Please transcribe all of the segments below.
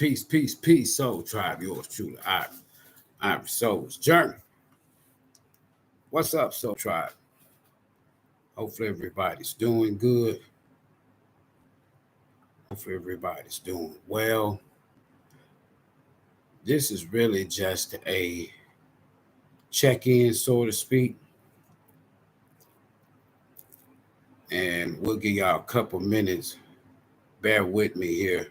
Peace, peace, peace, soul tribe. Yours truly, Ivory Soul's Journey. What's up, soul tribe? Hopefully everybody's doing good. Hopefully everybody's doing well. This is really just a check-in, so to speak. And we'll give y'all a couple minutes. Bear with me here.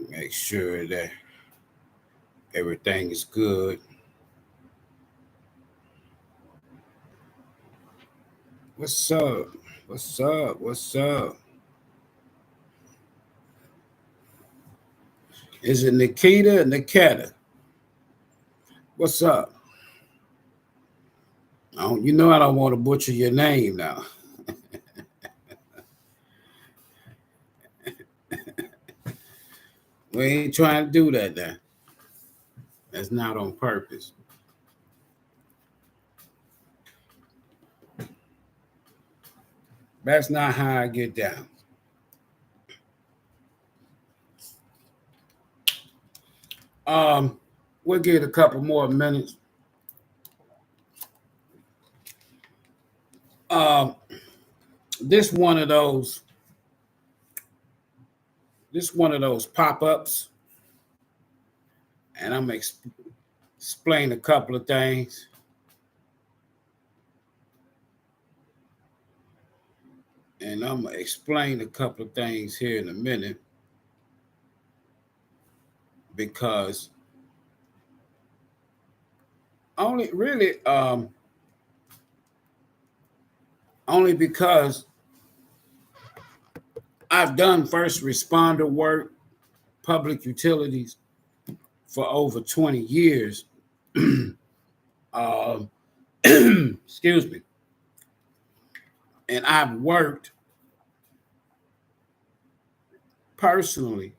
Make sure that everything is good. What's up? What's up? What's up? Is it Nikita? What's up? You know I don't want to butcher your name now. We ain't trying to do that now. That's not on purpose. That's not how I get down. We'll get a couple more minutes. This one of those pop-ups, and I'm gonna explain a couple of things. And I'm gonna explain a couple of things here in a minute, because only because I've done first responder work, public utilities for over 20 years. Excuse me. And I've worked personally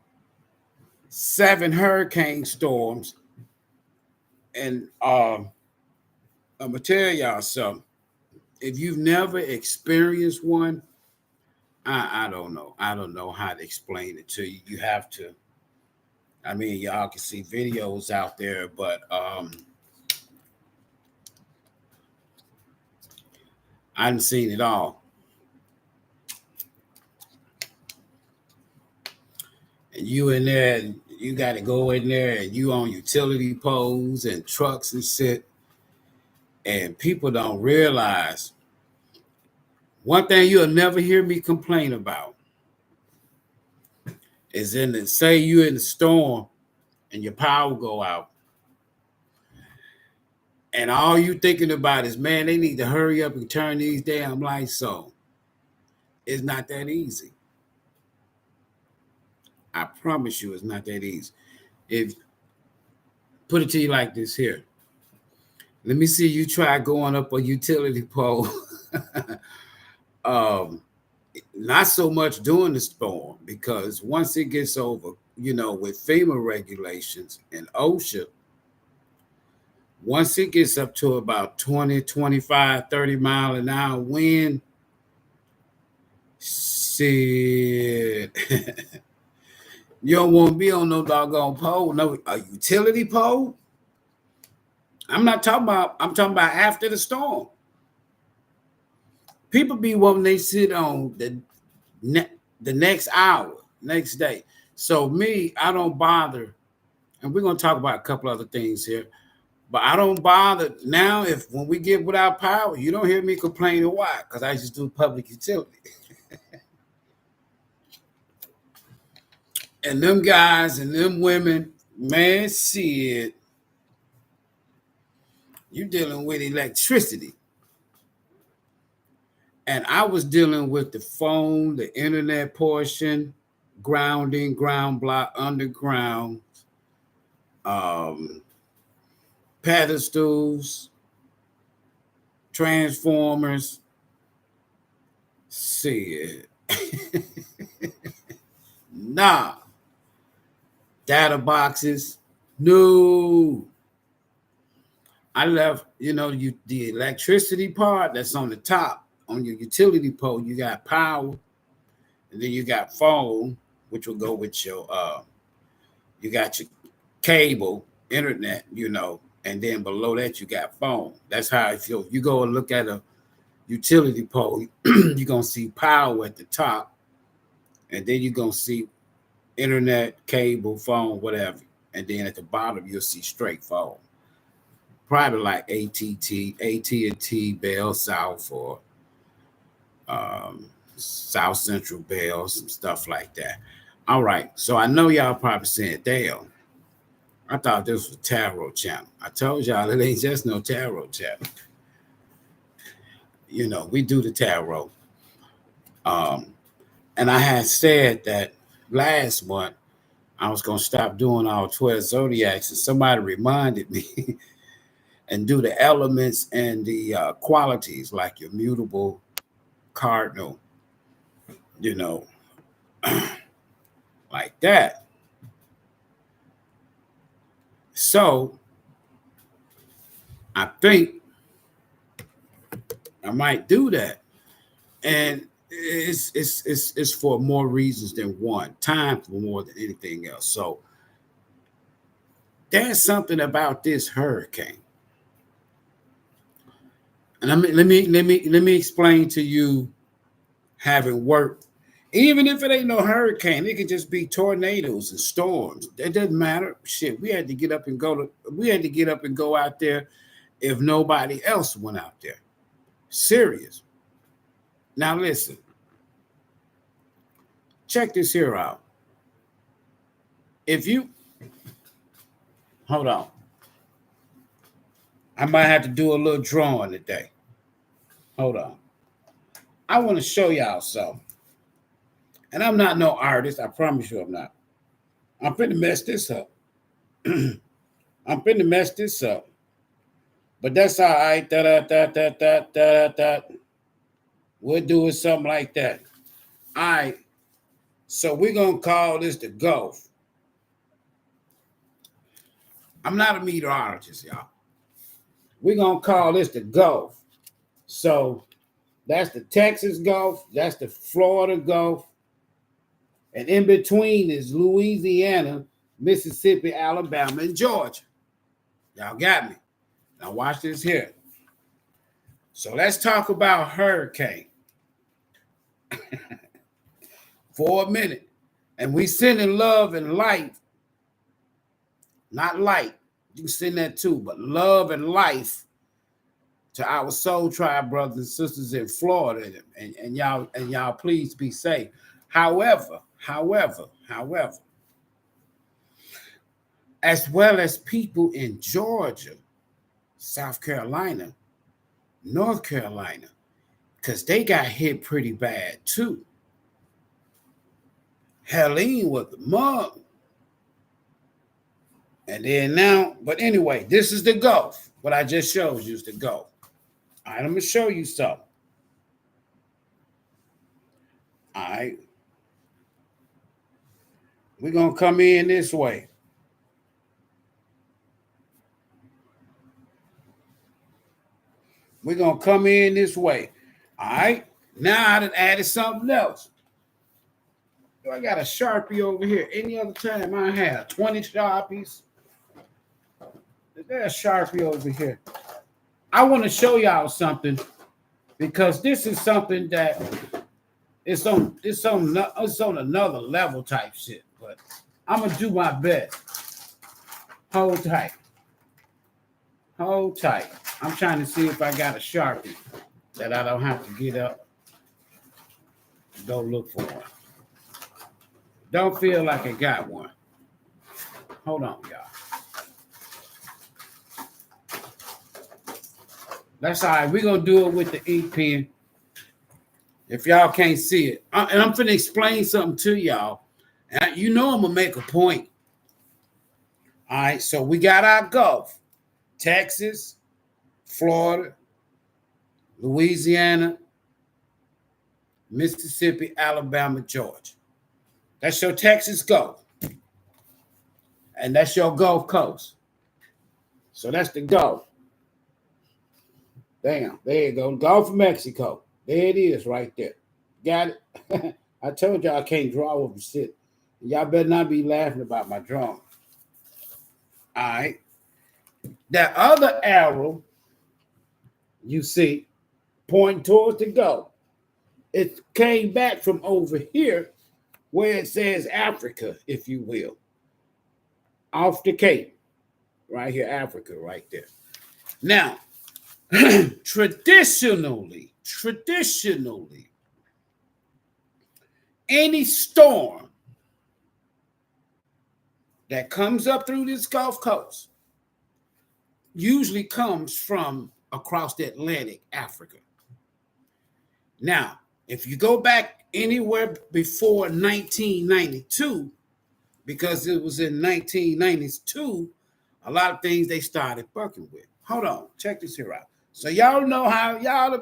7 hurricane storms. And I'm gonna tell y'all something. If you've never experienced one, I don't know. I don't know how to explain it to you. You have to. I mean, y'all can see videos out there, but I haven't seen it all. And you in there, you got to go in there, and you on utility poles and trucks and shit. And people don't realize one thing you'll never hear me complain about is say you're in the storm and your power go out, and all you thinking about is, man, they need to hurry up and turn these damn lights on. It's not that easy. I promise you, it's not that easy. If put it to you like this here. Let me see you try going up a utility pole. Not so much during the storm, because once it gets over, with FEMA regulations and OSHA, once it gets up to about 20, 25, 30 mile an hour wind, shit. You don't want to be on no doggone pole, no a utility pole. I'm talking about after the storm. People be wanting they sit on the next hour, next day. So me, I don't bother. And we're going to talk about a couple other things here. But I don't bother now. When we get without power, you don't hear me complaining. Why? Because I just do public utility. And them guys and them women, man, shit, you dealing with electricity. And I was dealing with the phone, the internet portion, grounding, ground block, underground, pedestals, transformers. Shit. Nah. Data boxes. No. I left, the electricity part that's on the top. On your utility pole, you got power, and then you got phone, which will go with your you got your cable, internet, and then below that you got phone. That's how if you go and look at a utility pole, you're gonna see power at the top, and then you're gonna see internet, cable, phone, whatever. And then at the bottom you'll see straight phone. Probably like AT&T, Bell South, or South Central Bell, some stuff like that. All right, so I know y'all probably saying, "Damn, I thought this was a tarot channel." I told y'all it ain't just no tarot channel. We do the tarot. And I had said that last month I was going to stop doing all 12 zodiacs, and somebody reminded me and do the elements and the qualities, like your mutable, cardinal, like that. So I think I might do that. And it's for more reasons than one. Time for more than anything else. So there's something about this hurricane. And let me explain to you, having worked. Even if it ain't no hurricane, it could just be tornadoes and storms. It doesn't matter. Shit, we had to get up and go out there if nobody else went out there. Serious. Now listen. Check this here out. Hold on. I might have to do a little drawing today. Hold on. I want to show y'all something. And I'm not no artist. I promise you I'm not. I'm finna mess this up. But that's all right. We're doing something like that. All right. So we're going to call this the Gulf. I'm not a meteorologist, y'all. We're going to call this the Gulf. So that's the Texas Gulf. That's the Florida Gulf. And in between is Louisiana, Mississippi, Alabama, and Georgia. Y'all got me. Now watch this here. So let's talk about hurricane for a minute. And we sending love and light. Not light. You can send that too, but love and life to our soul tribe brothers and sisters in Florida. And y'all please be safe. However, as well as people in Georgia, South Carolina, North Carolina, because they got hit pretty bad too. Helene was the mug. And then now, but anyway, this is the Gulf. What I just showed you is the Gulf. All right, I'm going to show you something. All right. We're going to come in this way. We're going to come in this way. All right. Now I done added something else. I got a Sharpie over here. Any other time I have 20 Sharpies. There's a Sharpie over here. I want to show y'all something because this is something that it's on another level type shit. But I'm going to do my best. Hold tight. I'm trying to see if I got a Sharpie that I don't have to get up and go look for one. Don't feel like I got one. Hold on, y'all. That's all right. We're going to do it with the ink pen. If y'all can't see it. And I'm going to explain something to y'all. And I'm going to make a point. All right. So we got our Gulf. Texas, Florida, Louisiana, Mississippi, Alabama, Georgia. That's your Texas Gulf. And that's your Gulf Coast. So that's the Gulf. Damn, there you go. Gulf of Mexico. There it is right there. Got it? I told you I can't draw over shit. Y'all better not be laughing about my drum. All right. That other arrow you see pointing towards the Gulf, it came back from over here where it says Africa, if you will, off the Cape, right here, Africa, right there. Now, traditionally, any storm that comes up through this Gulf Coast usually comes from across the Atlantic, Africa. Now, if you go back anywhere before 1992, because it was in 1992, a lot of things they started fucking with. Hold on, check this here out. So y'all know how y'all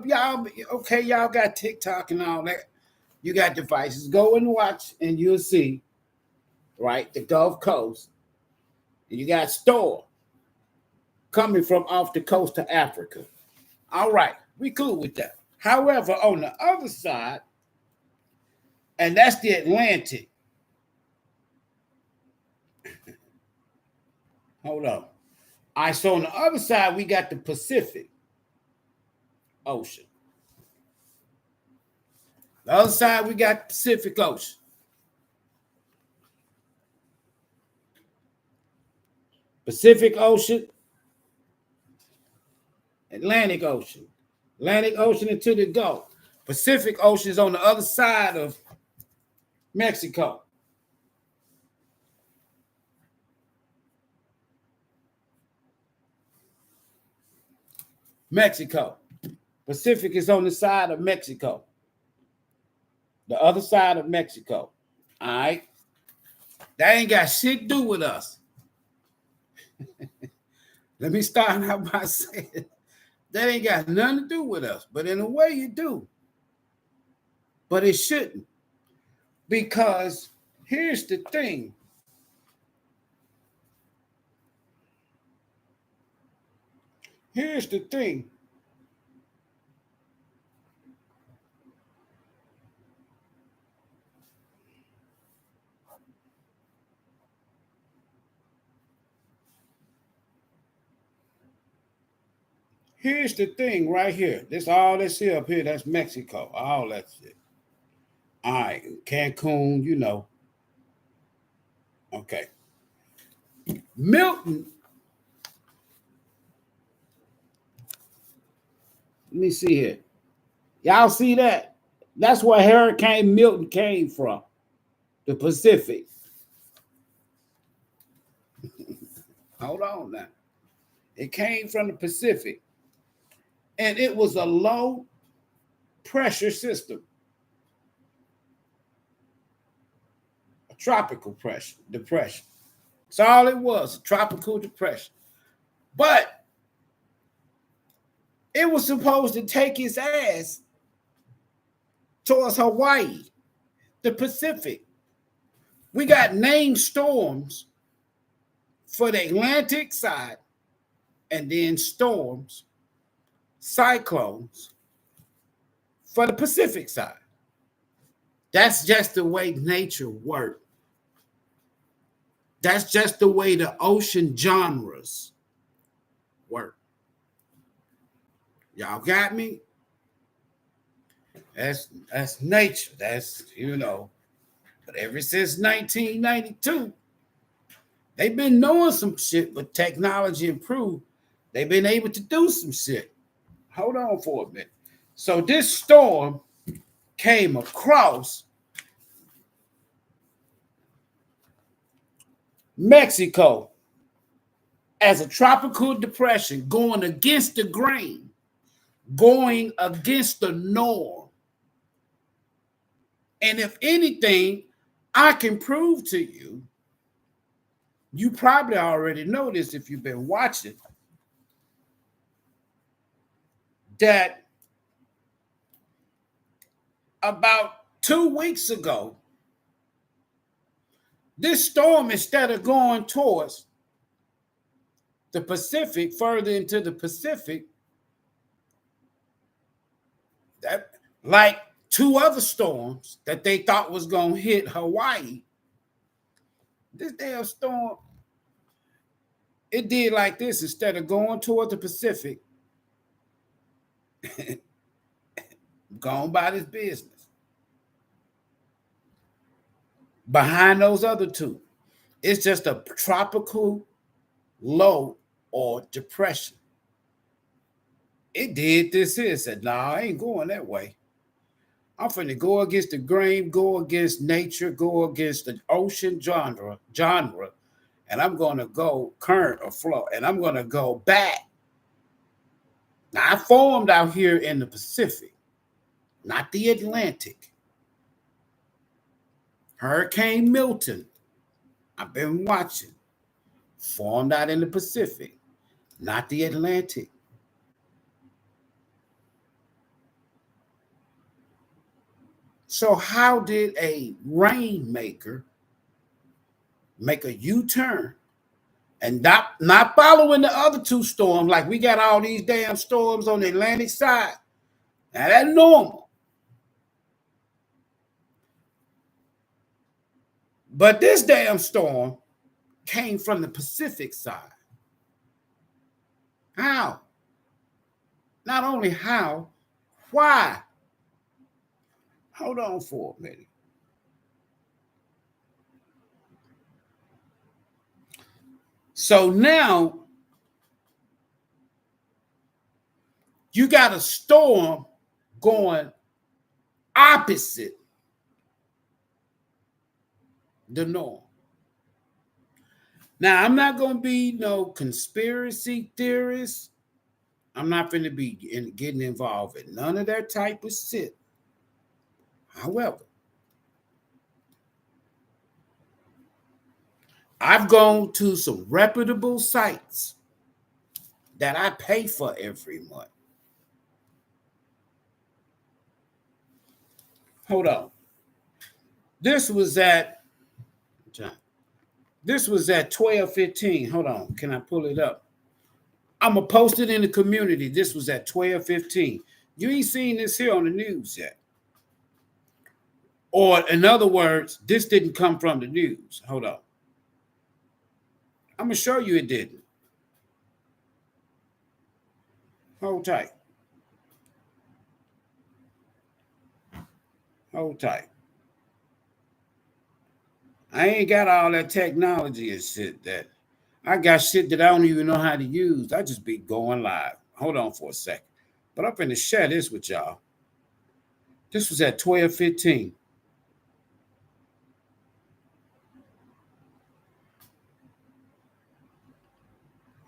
okay, y'all got TikTok and all that. You got devices. Go and watch and you'll see, right, the Gulf Coast. And you got storm coming from off the coast of Africa. All right, we cool with that. However, on the other side, and that's the Atlantic. Hold on. All right, so on the other side, we got the Pacific Ocean. The other side, we got the Pacific Ocean. Pacific Ocean, Atlantic Ocean. Atlantic Ocean into the Gulf. Pacific Ocean is on the other side of Mexico. Mexico. Pacific is on the side of Mexico. The other side of Mexico. All right. That ain't got shit to do with us. Let me start out by saying that ain't got nothing to do with us. But in a way, you do. But it shouldn't. Because here's the thing. Here's the thing. Here's the thing right here. This all this here up here, that's Mexico. All that shit. All right, Cancun, you know. Okay. Milton. Let me see here. Y'all see that? That's where Hurricane Milton came from. The Pacific. Hold on now. It came from the Pacific. And it was a low pressure system. A tropical pressure, depression. That's all it was, a tropical depression. But it was supposed to take its ass towards Hawaii, the Pacific. We got named storms for the Atlantic side and then storms, cyclones for the Pacific side. That's just the way nature works. That's just the way the ocean genres work. Y'all got me? That's nature. That's, you know. But ever since 1992, they've been knowing some shit, but technology improved. They've been able to do some shit. Hold on for a minute. So this storm came across Mexico as a tropical depression going against the grain, going against the norm. And if anything, I can prove to you, you probably already know this if you've been watching, that about 2 weeks ago, this storm, instead of going towards the Pacific, further into the Pacific, that like two other storms that they thought was going to hit Hawaii, This damn storm, it did like this. Instead of going toward the Pacific, gone by this business. Behind those other two, it's just a tropical low or depression. It did this here. It said, nah, I ain't going that way. I'm finna go against the grain, go against nature, go against the ocean genre, and I'm gonna go current or flow, and I'm gonna go back. Now I formed out here in the Pacific, not the Atlantic. Hurricane Milton, I've been watching, formed out in the Pacific, not the Atlantic. So how did a rainmaker make a U-turn and not following the other two storms? Like we got all these damn storms on the Atlantic side. Now that's normal. But this damn storm came from the Pacific side. How? Not only how, why? Hold on for a minute. So now you got a storm going opposite the norm. Now, I'm not going to be no conspiracy theorist. I'm not going to be getting involved in none of that type of shit. However, I've gone to some reputable sites that I pay for every month. Hold on. This was at 12:15. Hold on. Can I pull it up? I'm going to post it in the community. This was at 12:15. You ain't seen this here on the news yet. Or in other words, this didn't come from the news. Hold on. I'm going to show you it didn't. Hold tight. Hold tight. I ain't got all that technology and shit that I got shit that I don't even know how to use. I just be going live. Hold on for a second. But I'm finna share this with y'all. This was at 12:15.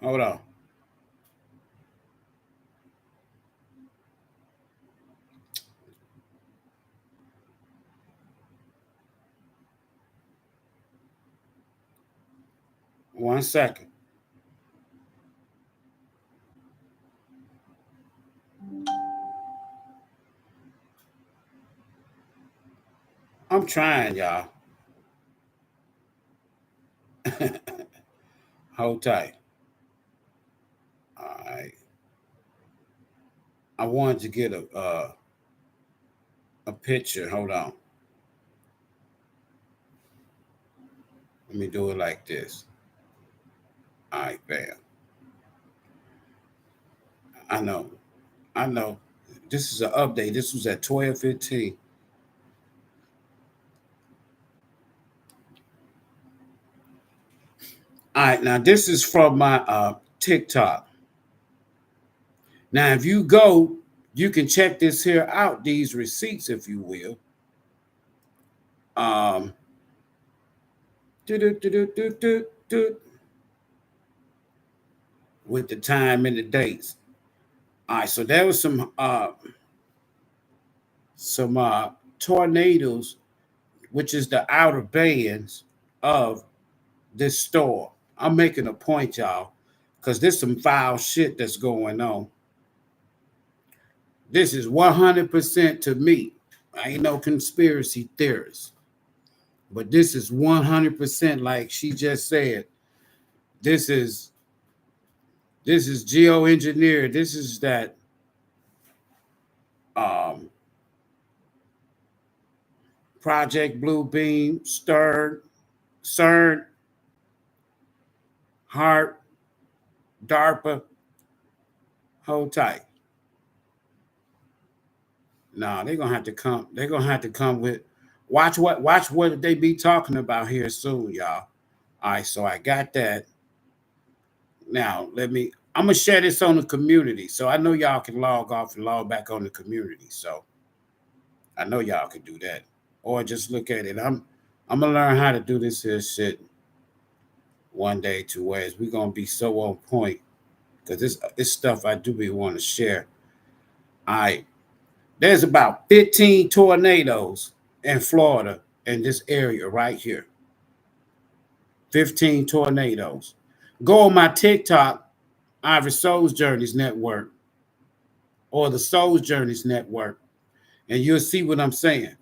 Hold on. One second. I'm trying, y'all. Hold tight. All right. I wanted to get a picture. Hold on. Let me do it like this. All right, bam. I know. This is an update. This was at 12:15. All right, now this is from my TikTok. Now, if you go, you can check this here out, these receipts, if you will. With the time and the dates. All right, so there was some tornadoes, which is the outer bands of this storm. I'm making a point, y'all, because there's some foul shit that's going on. This is 100% to me. I ain't no conspiracy theorist, but this is 100% like she just said. This is geoengineered. This is that Project Blue Beam, CERN, Heart, DARPA, hold tight. No, they're gonna have to come. They're gonna have to come with watch what they be talking about here soon, y'all. All right, so I got that. Now I'm gonna share this on the community. So I know y'all can log off and log back on the community. So I know y'all can do that. Or just look at it. I'm gonna learn how to do this here shit one day to where we're gonna be so on point. Because this stuff I do be want to share. All right. There's about 15 tornadoes in Florida in this area right here. 15 tornadoes. Go on my TikTok, Ivory Souls Journeys Network, or the Souls Journeys Network, and you'll see what I'm saying.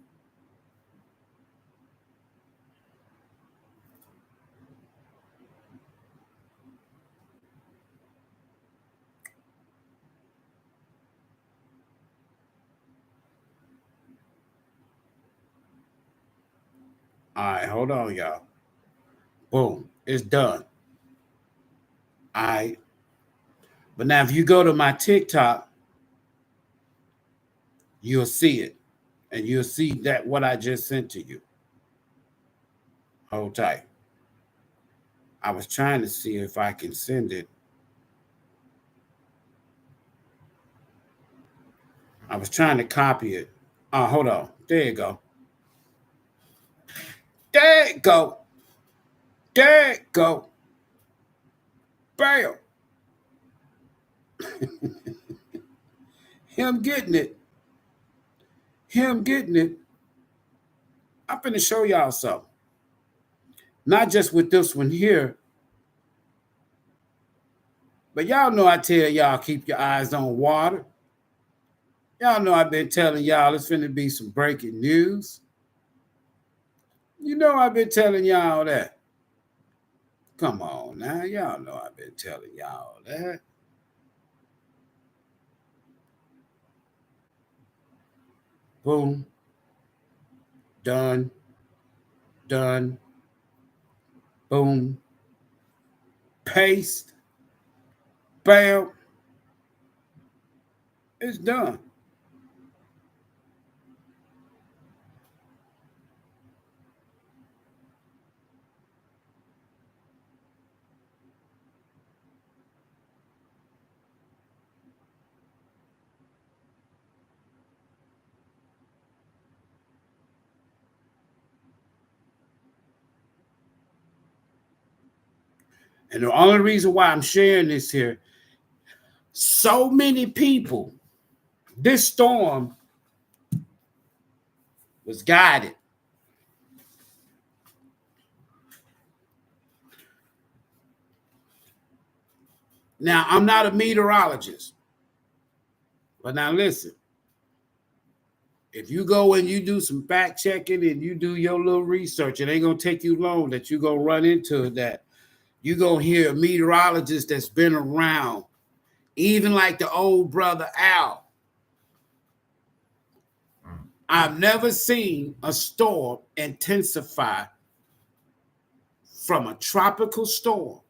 All right, hold on, y'all. Boom, it's done. All right. But now if you go to my TikTok, you'll see it. And you'll see that what I just sent to you. Hold tight. I was trying to see if I can send it. I was trying to copy it. Oh, hold on. There you go. There you go. There you go. Bam. Him getting it. Him getting it. I'm finna show y'all something. Not just with this one here, but y'all know I tell y'all keep your eyes on water. Y'all know I've been telling y'all it's finna be some breaking news. You know I've been telling y'all that. Come on now, y'all know I've been telling y'all that. Boom. Done. Done. Boom. Paste. Bam. It's done. And the only reason why I'm sharing this here, so many people, this storm was guided. Now, I'm not a meteorologist, but now listen. If you go and you do some fact checking and you do your little research, it ain't gonna take you long that you're gonna run into that. You're gonna hear a meteorologist that's been around, even like the old brother Al. I've never seen a storm intensify from a tropical storm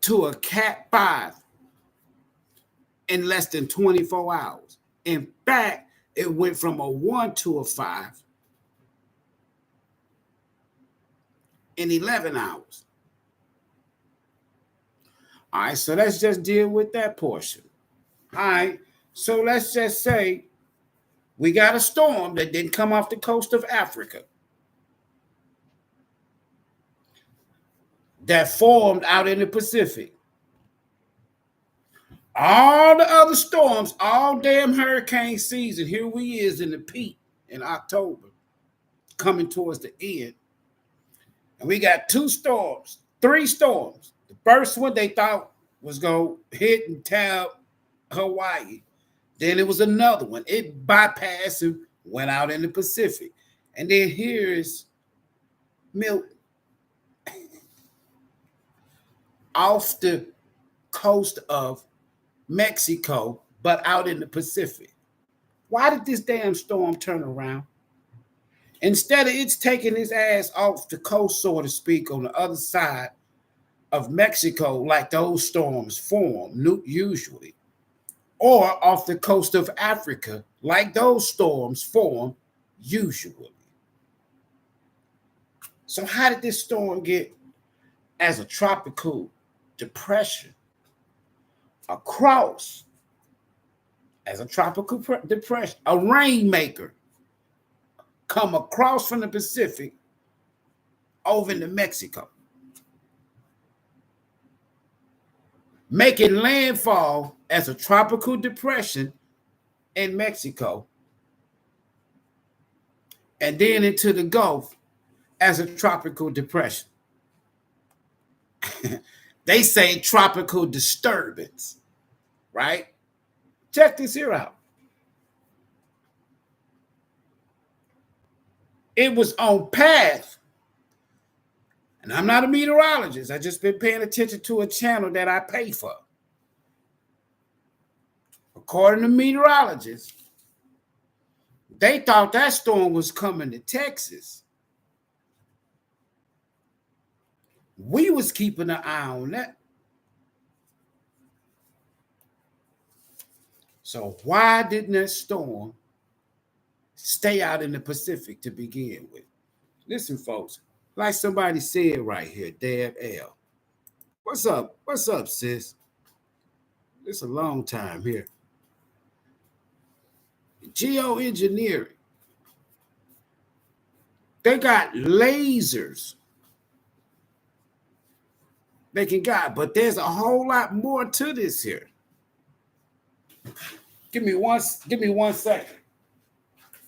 to a Cat 5 in less than 24 hours. In fact, it went from a 1 to a 5 in 11 hours. All right, so let's just deal with that portion. All right, so let's just say we got a storm that didn't come off the coast of Africa that formed out in the Pacific. All the other storms, all damn hurricane season, here we is in the peak in October, coming towards the end. And we got three storms. The first one they thought was going to hit and tear Hawaii. Then it was another one. It bypassed and went out in the Pacific. And then here's Milton off the coast of Mexico, but out in the Pacific. Why did this damn storm turn around? Instead of it's taking his ass off the coast, so to speak, on the other side of Mexico, like those storms form usually, or off the coast of Africa, like those storms form usually. So how did this storm get as a tropical depression across as a tropical depression, a rainmaker come across from the Pacific over into Mexico, making landfall as a tropical depression in Mexico, and then into the Gulf as a tropical depression. They say tropical disturbance, right? Check this here out. It was on path, and I'm not a meteorologist. I just been paying attention to a channel that I pay for. According to meteorologists, they thought that storm was coming to Texas. We was keeping an eye on that. So why didn't that storm stay out in the Pacific to begin with? Listen, folks, like somebody said right here, Dab L. What's up? What's up, sis? It's a long time here. Geoengineering. They got lasers they can guide, but there's a whole lot more to this here. Give me one second.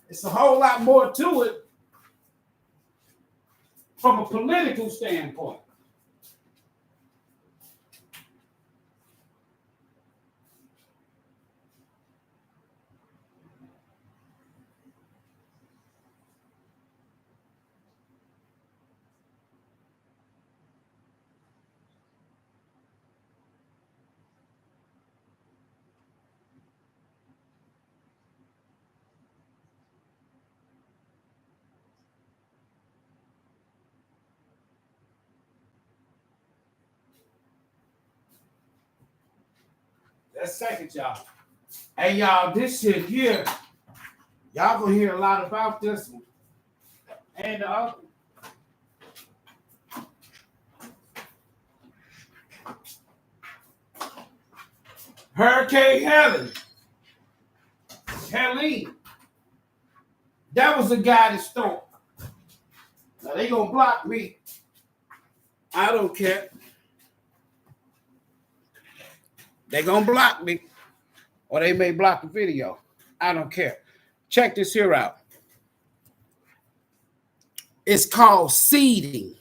It's a whole lot more to it from a political standpoint. That's second, y'all. Hey, y'all, this shit here, y'all gonna hear a lot about this one. And the other. Hurricane Helene. That was the guy that stole. Now they gonna block me. I don't care. They gonna block me. Or they may block the video. I don't care. Check this here out. It's called seeding.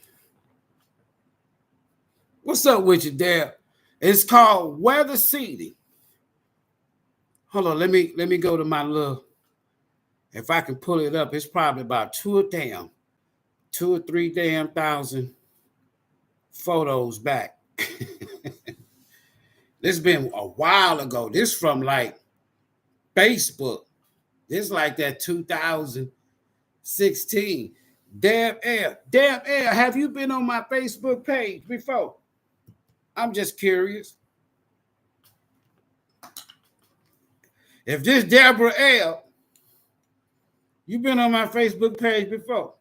What's up with you, Dad? It's called weather seeding. Hold on, let me go to my little. If I can pull it up, it's probably about 2 or 3 thousand photos back. This been a while ago. This from like Facebook. This like that 2016. Dab Air, have you been on my Facebook page before? I'm just curious. If this Deborah L, you been on my Facebook page before?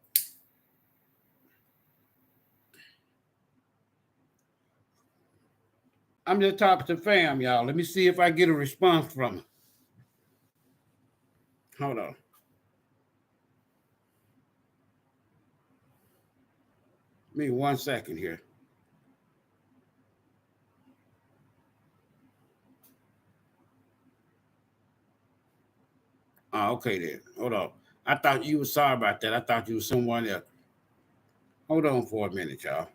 I'm just talking to fam, y'all. Let me see if I get a response from her. Hold on. Give me 1 second here. Oh, okay then. Hold on. I thought you were sorry about that. I thought you were someone else. Hold on for a minute, y'all.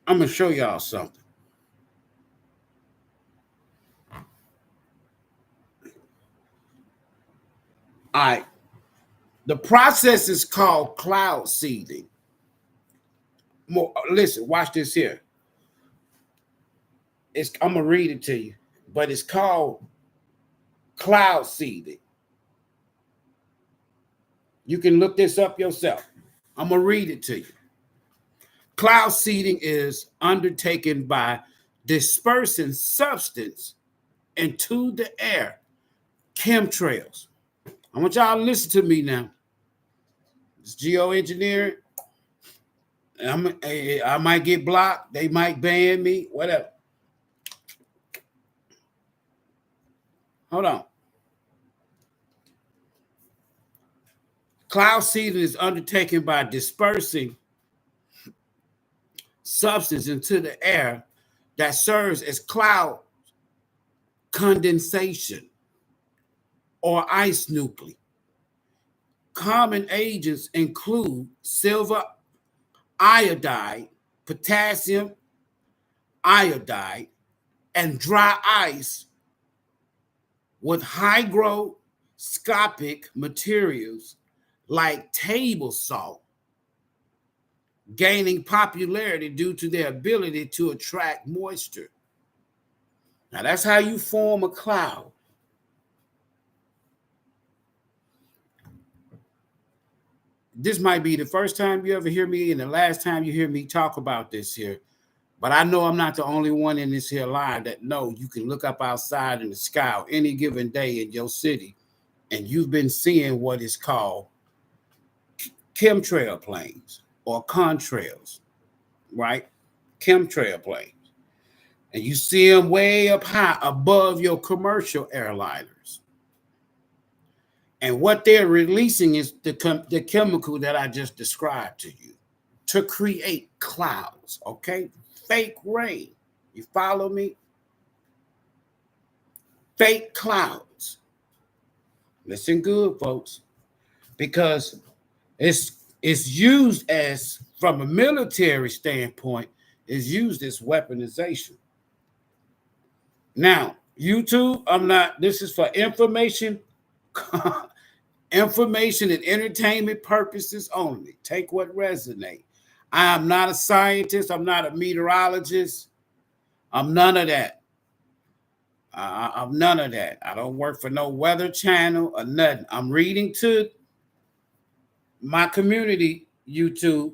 I'm going to show y'all something. All right. The process is called cloud seeding. Listen, watch this here. I'm going to read it to you, but it's called cloud seeding. You can look this up yourself. I'm going to read it to you. Cloud seeding is undertaken by dispersing substance into the air, chemtrails. I want y'all to listen to me now. It's geoengineering. I might get blocked. They might ban me, whatever. Hold on. Cloud seeding is undertaken by dispersing substance into the air that serves as cloud condensation or ice nuclei. Common agents include silver iodide, potassium iodide, and dry ice with hygroscopic materials like table salt, gaining popularity due to their ability to attract moisture. Now, that's how you form a cloud. This might be the first time you ever hear me and the last time you hear me talk about this here. But I know I'm not the only one in this here line that know you can look up outside in the sky any given day in your city, and you've been seeing what is called chemtrail planes or contrails, right? Chemtrail planes. And you see them way up high above your commercial airliners. And what they're releasing is the chemical that I just described to you to create clouds, okay? Fake rain. You follow me? Fake clouds. Listen good, folks, because it's used as, from a military standpoint, is used as weaponization. Now, YouTube, this is for information, information and entertainment purposes only. Take what resonates. I am not a scientist. I'm not a meteorologist. I'm none of that. I'm none of that. I don't work for no weather channel or nothing. I'm reading to my community, YouTube,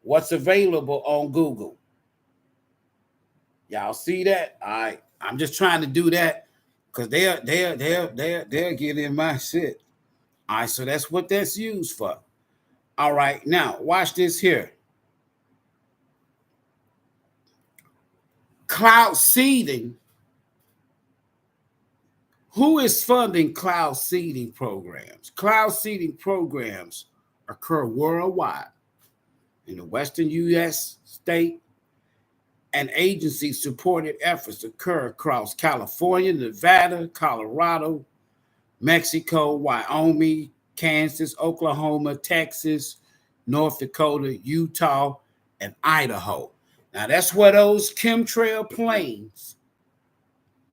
what's available on Google. Y'all see that? All right. I'm just trying to do that because they'll get in my shit. All right, so that's what that's used for. All right, now watch this here. Cloud seeding. Who is funding cloud seeding programs? Cloud seeding programs occur worldwide in the Western U.S. state, and agency-supported efforts occur across California, Nevada, Colorado, Mexico, Wyoming, Kansas, Oklahoma, Texas, North Dakota, Utah, and Idaho. Now, that's where those chemtrail planes,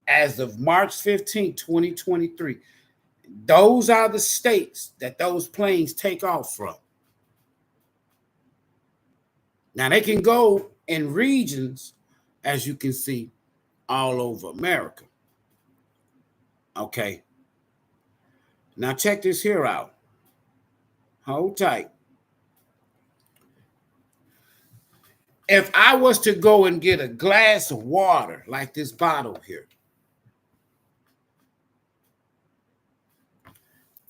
as of March 15, 2023, those are the states that those planes take off from. Now, they can go in regions, as you can see, all over America. Okay. Now, check this here out. Hold tight. If I was to go and get a glass of water, like this bottle here,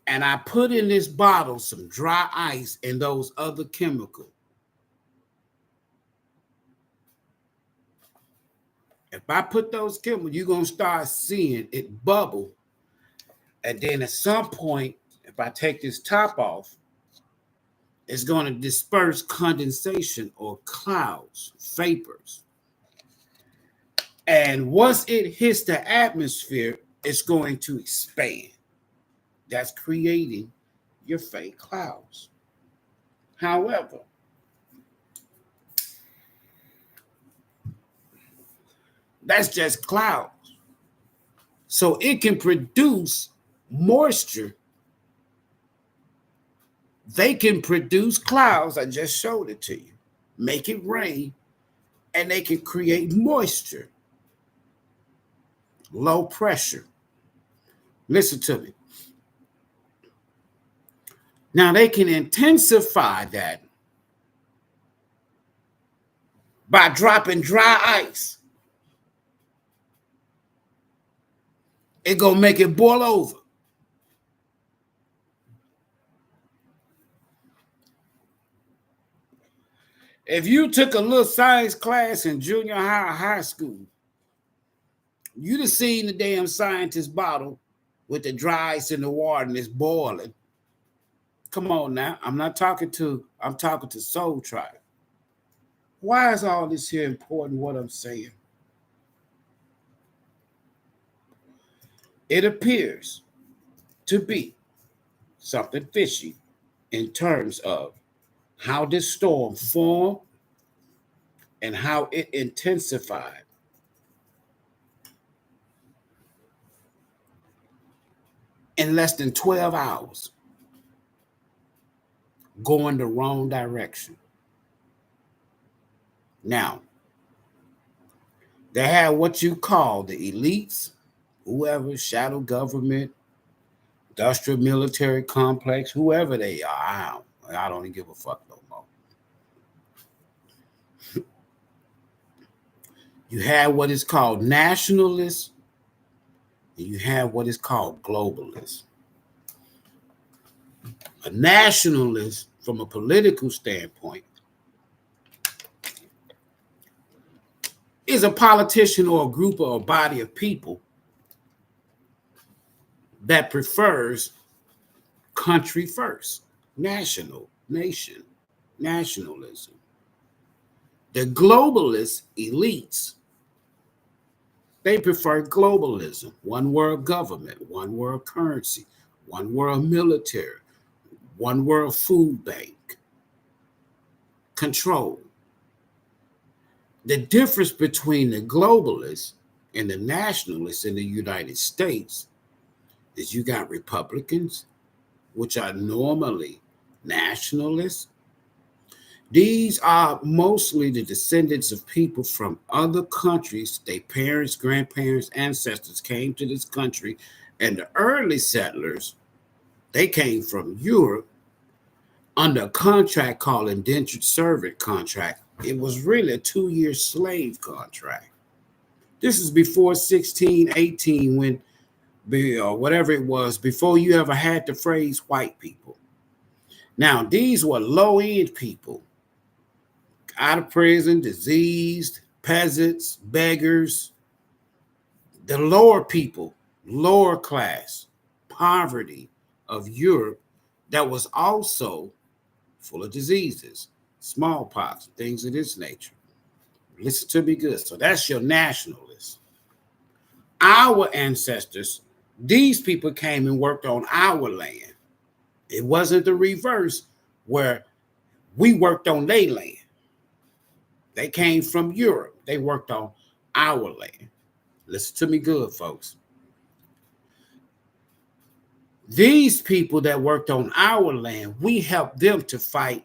and I put in this bottle some dry ice and those other chemicals, if I put those chemicals, you're going to start seeing it bubble. And then at some point, if I take this top off, it's going to disperse condensation or clouds, vapors. And once it hits the atmosphere, it's going to expand. That's creating your fake clouds. However, that's just clouds. So it can produce moisture. They can produce clouds. I just showed it to you. Make it rain, and they can create moisture. Low pressure. Listen to me. Now they can intensify that by dropping dry ice. It gonna make it boil over. If you took a little science class in junior high or high school, you'd have seen the damn scientist bottle with the dry ice in the water and it's boiling. Come on now. I'm talking to Soul Tribe. Why is all this here important, what I'm saying? It appears to be something fishy in terms of how this storm formed and how it intensified. In less than 12 hours, going the wrong direction. Now, they have what you call the elites, whoever, shadow government, industrial military complex, whoever they are. I don't even give a fuck no more. You have what is called nationalists, and you have what is called globalists. A nationalist, from a political standpoint, is a politician or a group or a body of people that prefers country first, nation, nationalism. The globalist elites, they prefer globalism, one world government, one world currency, one world military, one world food bank, control. The difference between the globalists and the nationalists in the United States is you got Republicans, which are normally nationalists. These are mostly the descendants of people from other countries. Their parents, grandparents, ancestors came to this country, and the early settlers, they came from Europe under a contract called indentured servant contract. It was really a 2-year slave contract. This is before 1618, when, or whatever it was, before you ever had the phrase white people. Now, these were low-end people, out of prison, diseased, peasants, beggars, the lower people, lower class, poverty of Europe that was also full of diseases, smallpox, things of this nature. Listen to me good. So that's your nationalists. Our ancestors, these people came and worked on our land. It wasn't the reverse where we worked on their land. They came from Europe. They worked on our land. Listen to me good, folks. These people that worked on our land, we helped them to fight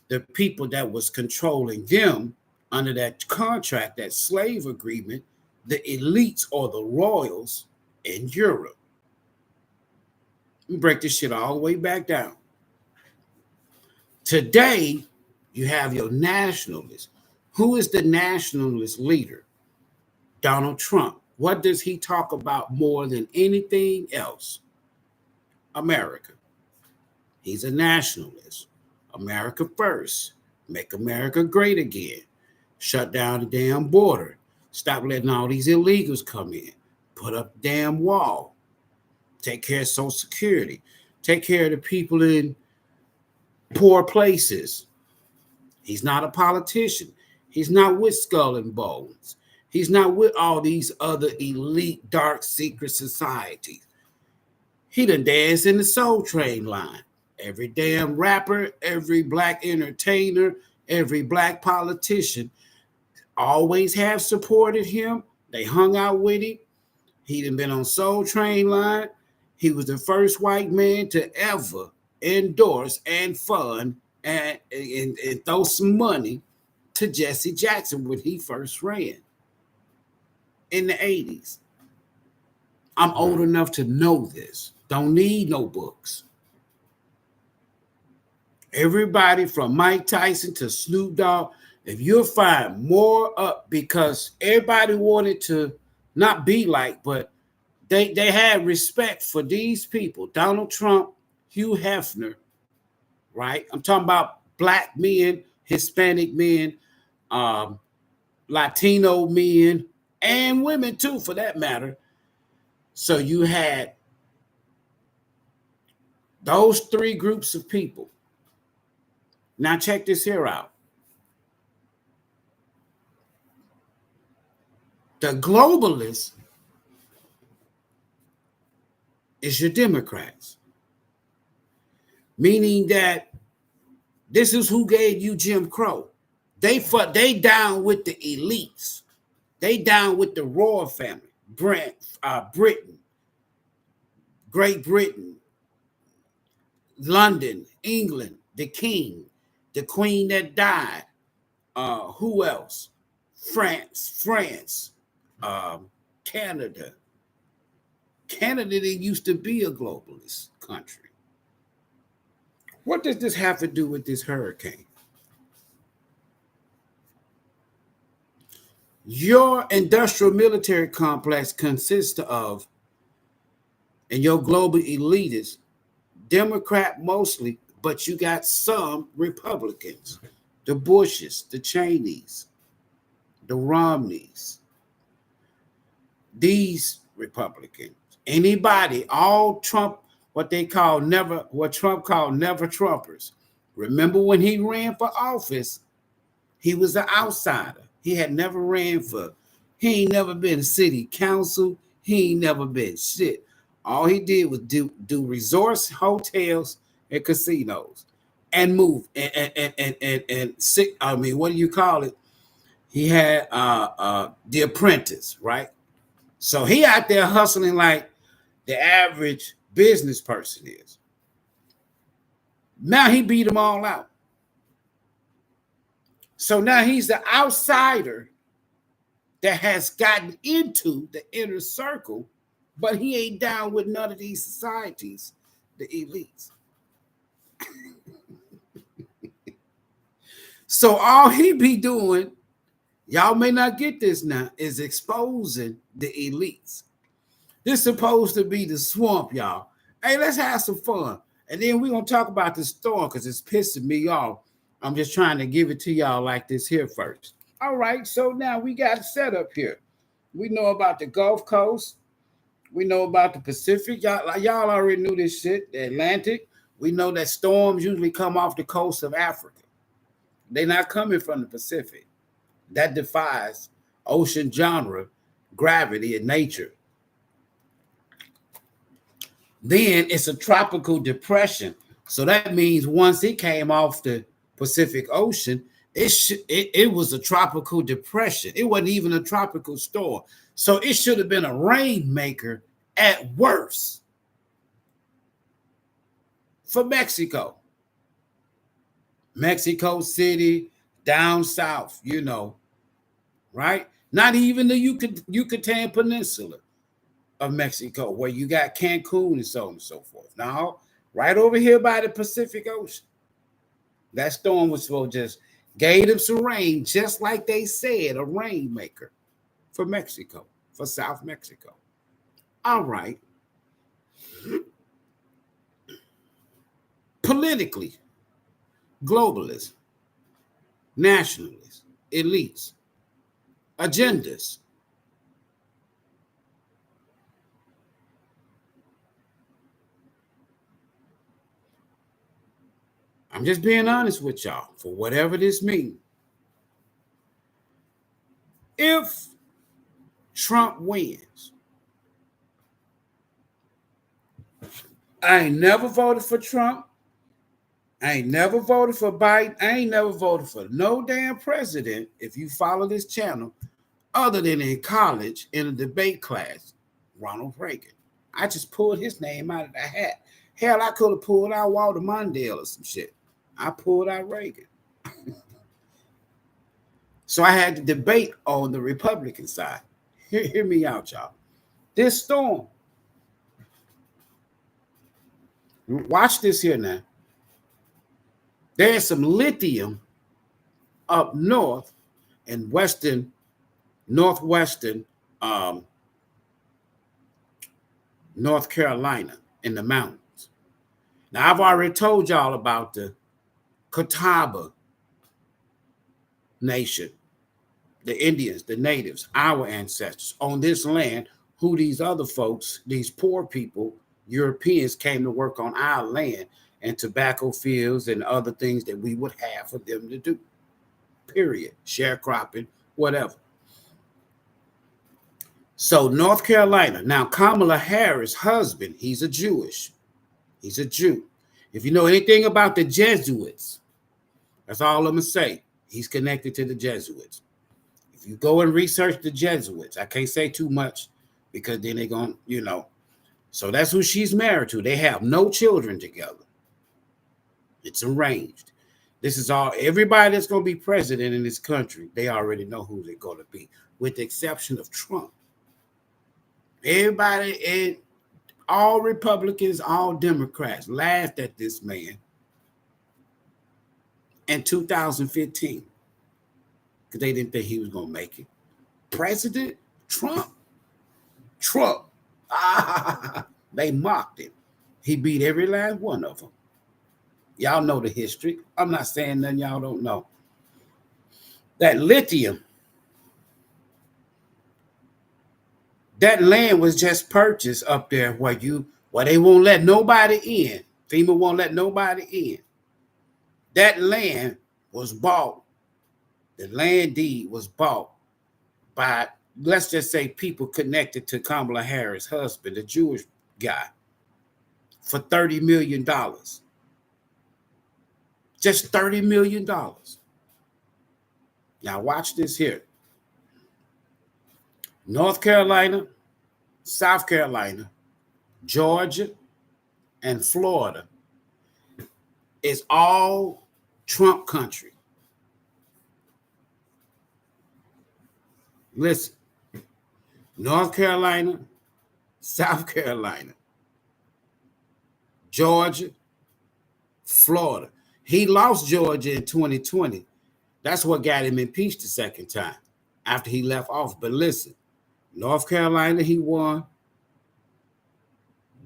the people that was controlling them under that contract, that slave agreement, the elites or the royals in Europe. We break this shit all the way back down. Today, you have your nationalists. Who is the nationalist leader? Donald Trump. What does he talk about more than anything else? America. He's a nationalist. America first. Make America great again. Shut down the damn border. Stop letting all these illegals come in. Put up the damn wall. Take care of Social Security. Take care of the people in poor places. He's not a politician. He's not with Skull and Bones. He's not with all these other elite, dark, secret societies. He done danced in the Soul Train line. Every damn rapper, every black entertainer, every black politician always have supported him. They hung out with him. He done been on Soul Train line. He was the first white man to ever endorse and fund and throw some money to Jesse Jackson when he first ran in the 80s. I'm old enough to know this. Don't need no books. Everybody from Mike Tyson to Snoop Dogg, if you'll find more up, because everybody wanted to not be like, but they had respect for these people. Donald Trump, Hugh Hefner, right? I'm talking about black men, Hispanic men, um, Latino men, and women too, for that matter. So you had those three groups of people. Now check this here out. The globalists is your Democrats, meaning that this is who gave you Jim Crow. They down with the elites. They down with the royal family. Britain, Great Britain, London, England, the king, the queen that died. Who else? France, Canada. Canada didn't used to be a globalist country. What does this have to do with this hurricane? Your industrial military complex consists of, and your global elitists, Democrat mostly, but you got some Republicans, the Bushes, the Cheneys, the Romneys, these Republicans, anybody, all Trump, what Trump called never Trumpers. Remember when he ran for office, he was an outsider. He had never ran for, he ain't never been city council. He ain't never been shit. All he did was do resorts, hotels, and casinos, and move and sick. I mean, what do you call it? He had The Apprentice, right? So he out there hustling like the average business person is. Now he beat them all out. So now he's the outsider that has gotten into the inner circle, but he ain't down with none of these societies, the elites. So all he be doing, y'all may not get this now, is exposing the elites. This is supposed to be the swamp, y'all. Hey, let's have some fun. And then we're going to talk about the storm because it's pissing me off. I'm just trying to give it to y'all like this here first. All right, so now we got it set up here. We know about the Gulf Coast. We know about the Pacific. Y'all already knew this shit. The Atlantic. We know that storms usually come off the coast of Africa. They're not coming from the Pacific. That defies ocean genre, gravity, and nature. Then it's a tropical depression. So that means once it came off the Pacific Ocean, it was a tropical depression. It wasn't even a tropical storm. So it should have been a rainmaker at worst for Mexico. Mexico City, down south, you know, right? Not even the Yucatan Peninsula of Mexico, where you got Cancun and so on and so forth. Now, right over here by the Pacific Ocean, that storm was supposed to just gave them some rain, just like they said, a rainmaker for Mexico, for South Mexico. All right. Politically, globalists, nationalists, elites, agendas. I'm just being honest with y'all for whatever this means. If Trump wins, I ain't never voted for Trump. I ain't never voted for Biden. I ain't never voted for no damn president, if you follow this channel, other than in college in a debate class, Ronald Reagan. I just pulled his name out of the hat. Hell, I could have pulled out Walter Mondale or some shit. I pulled out Reagan. So I had to debate on the Republican side. Hear me out, y'all. This storm. Watch this here now. There's some lithium up north in northwestern North Carolina in the mountains. Now, I've already told y'all about the Catawba Nation, the Indians, the natives, our ancestors on this land, who these other folks, these poor people, Europeans, came to work on our land and tobacco fields and other things that we would have for them to do. Period. Sharecropping, whatever. So North Carolina. Now, Kamala Harris' husband, he's a Jew. If you know anything about the Jesuits, that's all I'm going to say. He's connected to the Jesuits. If you go and research the Jesuits, I can't say too much because then they're going to, So that's who she's married to. They have no children together. It's arranged. This is all, everybody that's going to be president in this country, they already know who they're going to be, with the exception of Trump. Everybody, and all Republicans, all Democrats laughed at this man in 2015 because they didn't think he was going to make it. President Trump. They mocked him. He beat every last one of them. Y'all know the history. I'm not saying nothing y'all don't know. That lithium, that land was just purchased up there where they won't let nobody in. FEMA won't let nobody in. That land was bought. The land deed was bought by, let's just say, people connected to Kamala Harris' husband, a Jewish guy, for $30 million. Just $30 million. Now watch this here. North Carolina, South Carolina, Georgia, and Florida is all Trump country. Listen, North Carolina, South Carolina, Georgia, Florida. He lost Georgia in 2020. That's what got him impeached the second time after he left office. But listen, North Carolina, he won.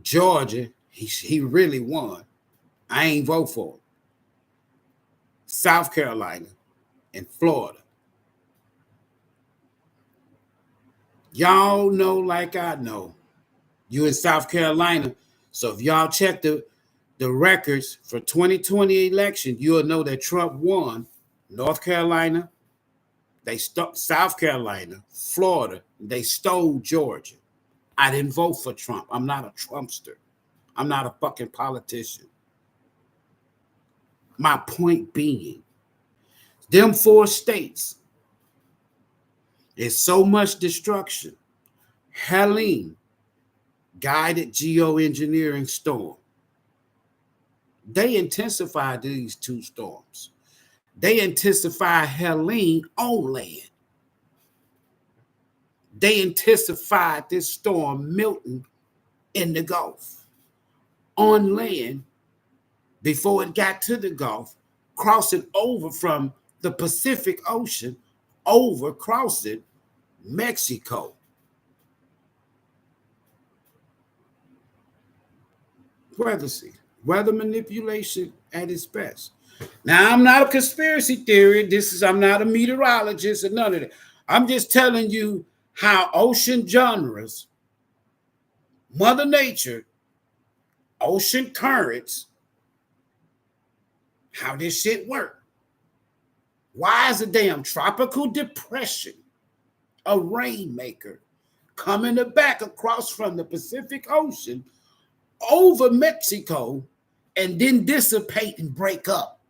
Georgia, he really won. I ain't vote for him. South Carolina and Florida. Y'all know like I know. You in South Carolina. So if y'all check the records for 2020 election, you'll know that Trump won North Carolina, South Carolina, Florida. They stole Georgia. I didn't vote for Trump. I'm not a Trumpster. I'm not a fucking politician. My point being, them 4 states is so much destruction. Helene, guided geoengineering storm. They intensified these 2 storms. They intensified Helene on land. They intensified this storm, Milton, in the Gulf. On land, before it got to the Gulf, crossing over from the Pacific Ocean, crossing Mexico. Weather manipulation at its best. Now, I'm not a conspiracy theorist. I'm not a meteorologist or none of that. I'm just telling you how ocean genres, Mother Nature, ocean currents, how this shit work. Why is a damn tropical depression, a rainmaker, coming back across from the Pacific Ocean over Mexico and then dissipate and break up?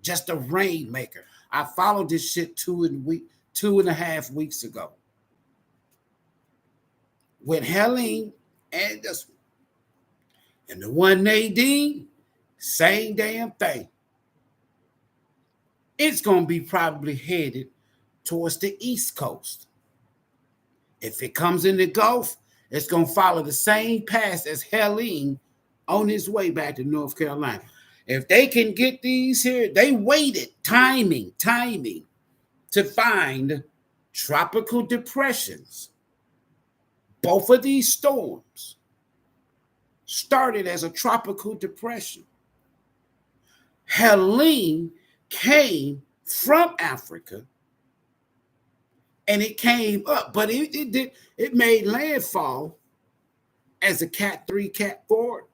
Just a rainmaker. I followed this shit 2.5 weeks ago. With Helene and this one. And the one Nadine, same damn thing. It's going to be probably headed towards the East Coast. If it comes in the Gulf, it's going to follow the same path as Helene on its way back to North Carolina. If they can get these here, they waited, timing to find tropical depressions. Both of these storms started as a tropical depression. Helene came from Africa and it came up, but it made landfall as a Cat 3, Cat 4.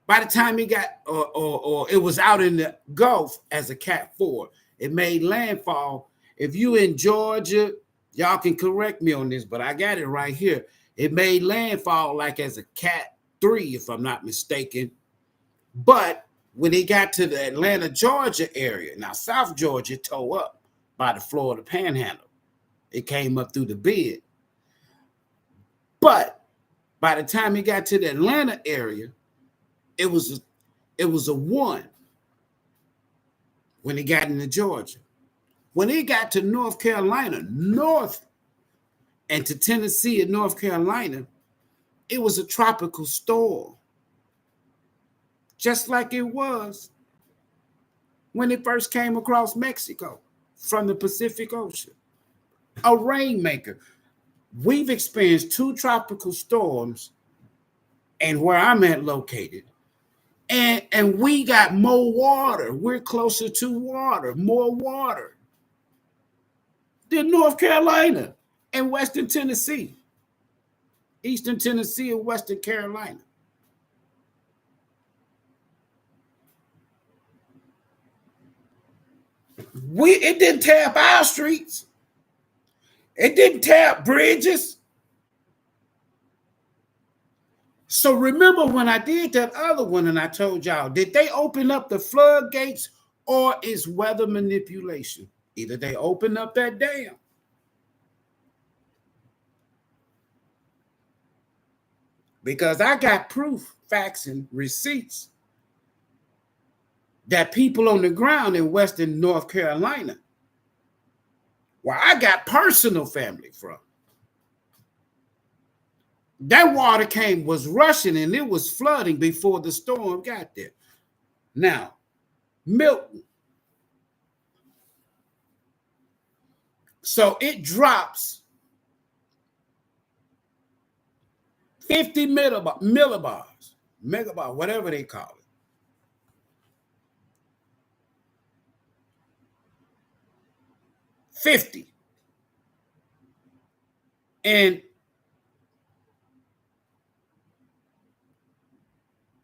By the time it got, or it was out in the Gulf as a Cat 4, it made landfall. If you in Georgia, y'all can correct me on this, but I got it right here. It made landfall like as a Cat 3, if I'm not mistaken. But when it got to the Atlanta, Georgia area, now South Georgia tore up by the Florida Panhandle. It came up through the bed. But by the time it got to the Atlanta area, it was a 1 when it got into Georgia. When it got to North Carolina, north, and to Tennessee and North Carolina, it was a tropical storm. Just like it was when it first came across Mexico from the Pacific Ocean. A rainmaker. We've experienced 2 tropical storms and where I'm at located. And we got more water. We're closer to water, more water than North Carolina and Western Tennessee, Eastern Tennessee and Western Carolina. It didn't tear up our streets. It didn't tear up bridges. So remember when I did that other one and I told y'all, did they open up the floodgates or is weather manipulation? Either they open up that dam. Because I got proof, facts, and receipts that people on the ground in Western North Carolina, where I got personal family from, that water was rushing and it was flooding before the storm got there. Now, Milton. So it drops 50 millibars, megabar, whatever they call it. $50. And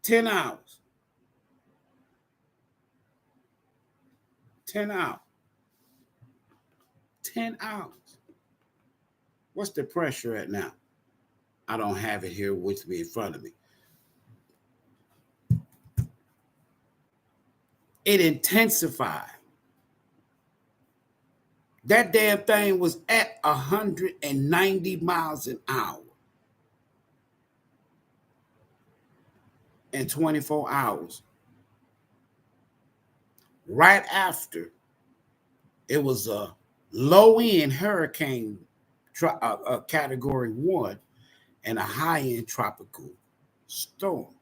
10 hours. 10 hours. 10 hours. What's the pressure at now? I don't have it here with me in front of me. It intensified. That damn thing was at 190 miles an hour in 24 hours. Right after, it was a low-end hurricane, category 1, and a high-end tropical storm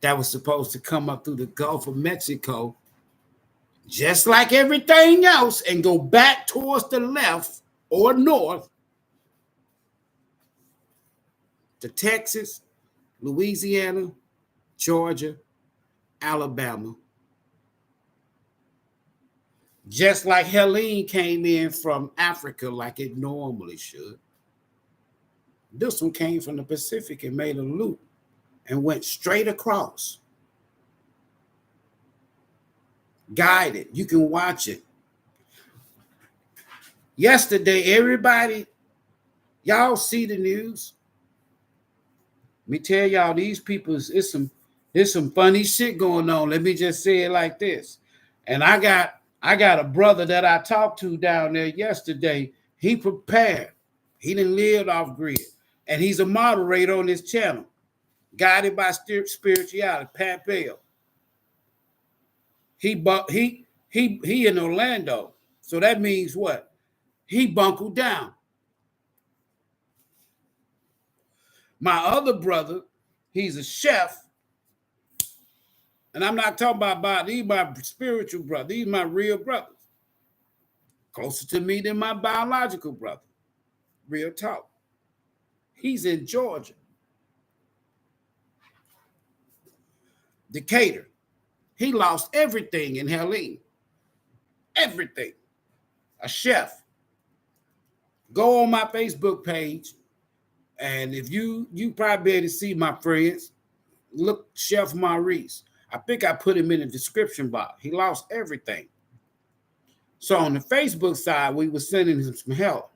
that was supposed to come up through the Gulf of Mexico, just like everything else, and go back towards the left or north to Texas, Louisiana, Georgia, Alabama. Just like Helene came in from Africa like it normally should. This one came from the Pacific and made a loop and went straight across. Guided. You can watch it. Yesterday, everybody, y'all see the news. Let me tell y'all, these people, there's some funny shit going on. Let me just say it like this. And I got a brother that I talked to down there yesterday. He prepared. He didn't live off grid. And he's a moderator on this channel. Guided by spirituality, Pat Bell. He in Orlando. So that means what? He bunkled down. My other brother, he's a chef And I'm not talking about these my spiritual brother. These my real brothers. Closer to me than my biological brother. Real talk. He's in Georgia. Decatur. He lost everything in Helene. Everything. A chef. Go on my Facebook page, and if you probably be able to see my friends, look Chef Maurice. I think I put him in the description box. He lost everything. So on the Facebook side, we were sending him some help.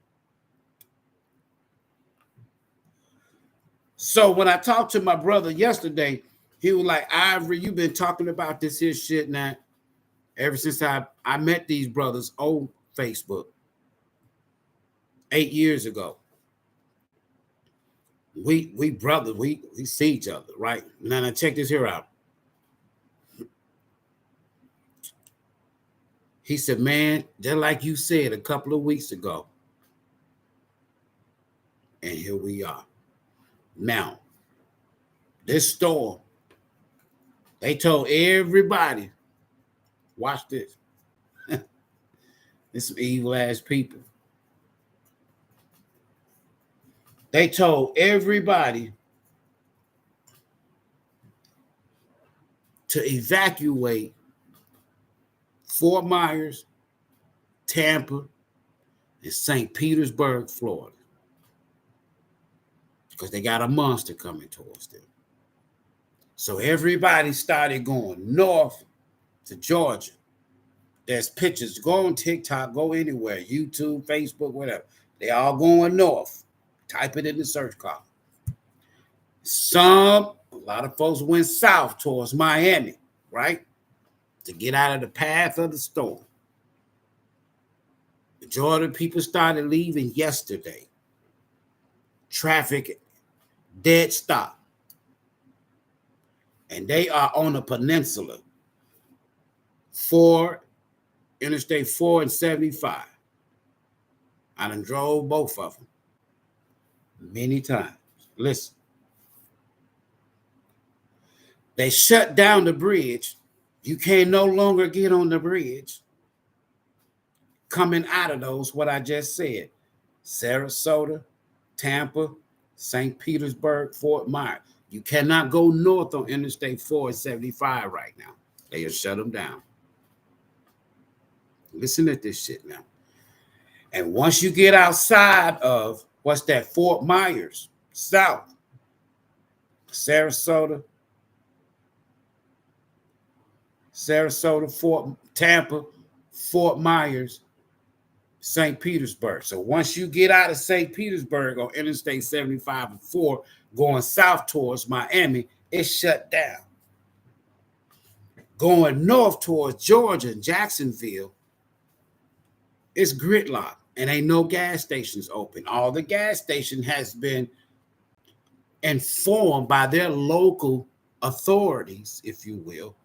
So when I talked to my brother yesterday, he was like, Ivory, you've been talking about this here shit now ever since I met these brothers on Facebook 8 years ago. We brothers, we see each other, right? Now check this here out. He said, man, just like you said a couple of weeks ago. And here we are. Now, this store, they told everybody, watch this. There's some evil ass people. They told everybody to evacuate Fort Myers, Tampa, and St. Petersburg, Florida. Because they got a monster coming towards them. So everybody started going north to Georgia. There's pictures. Go on TikTok, go anywhere, YouTube, Facebook, whatever. They all going north. Type it in the search column. A lot of folks went south towards Miami, right? To get out of the path of the storm. Majority of people started leaving yesterday. Traffic dead stop. And they are on a peninsula. Interstate 4 and 75. I done drove both of them many times. Listen. They shut down the bridge. You can no longer get on the bridge. Coming out of those, what I just said. Sarasota, Tampa, St. Petersburg, Fort Myers. You cannot go north on Interstate 4 and 75 right now. They have shut them down. Listen to this shit now. And once you get outside of, what's that, Fort Myers, south, Sarasota, Tampa, Fort Myers, St. Petersburg. So once you get out of St. Petersburg on Interstate 75 and 4, going south towards Miami, it's shut down. Going north towards Georgia and Jacksonville, it's gridlock and ain't no gas stations open. All the gas station has been informed by their local authorities, if you will,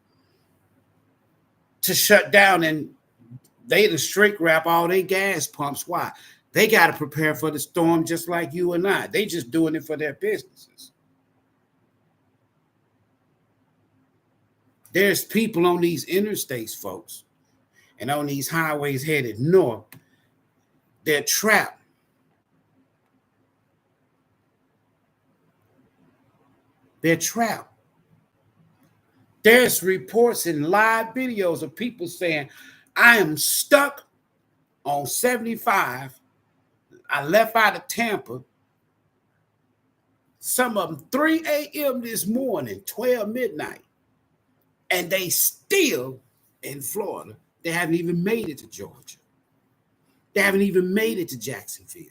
to shut down, and they to straight wrap all their gas pumps. Why? They got to prepare for the storm just like you and I. They just doing it for their businesses. There's people on these interstates, folks, and on these highways headed north. They're trapped. They're trapped. There's reports and live videos of people saying, I am stuck on 75. I left out of Tampa. Some of them 3 a.m. this morning, 12 midnight. And they still in Florida. They haven't even made it to Georgia. They haven't even made it to Jacksonville.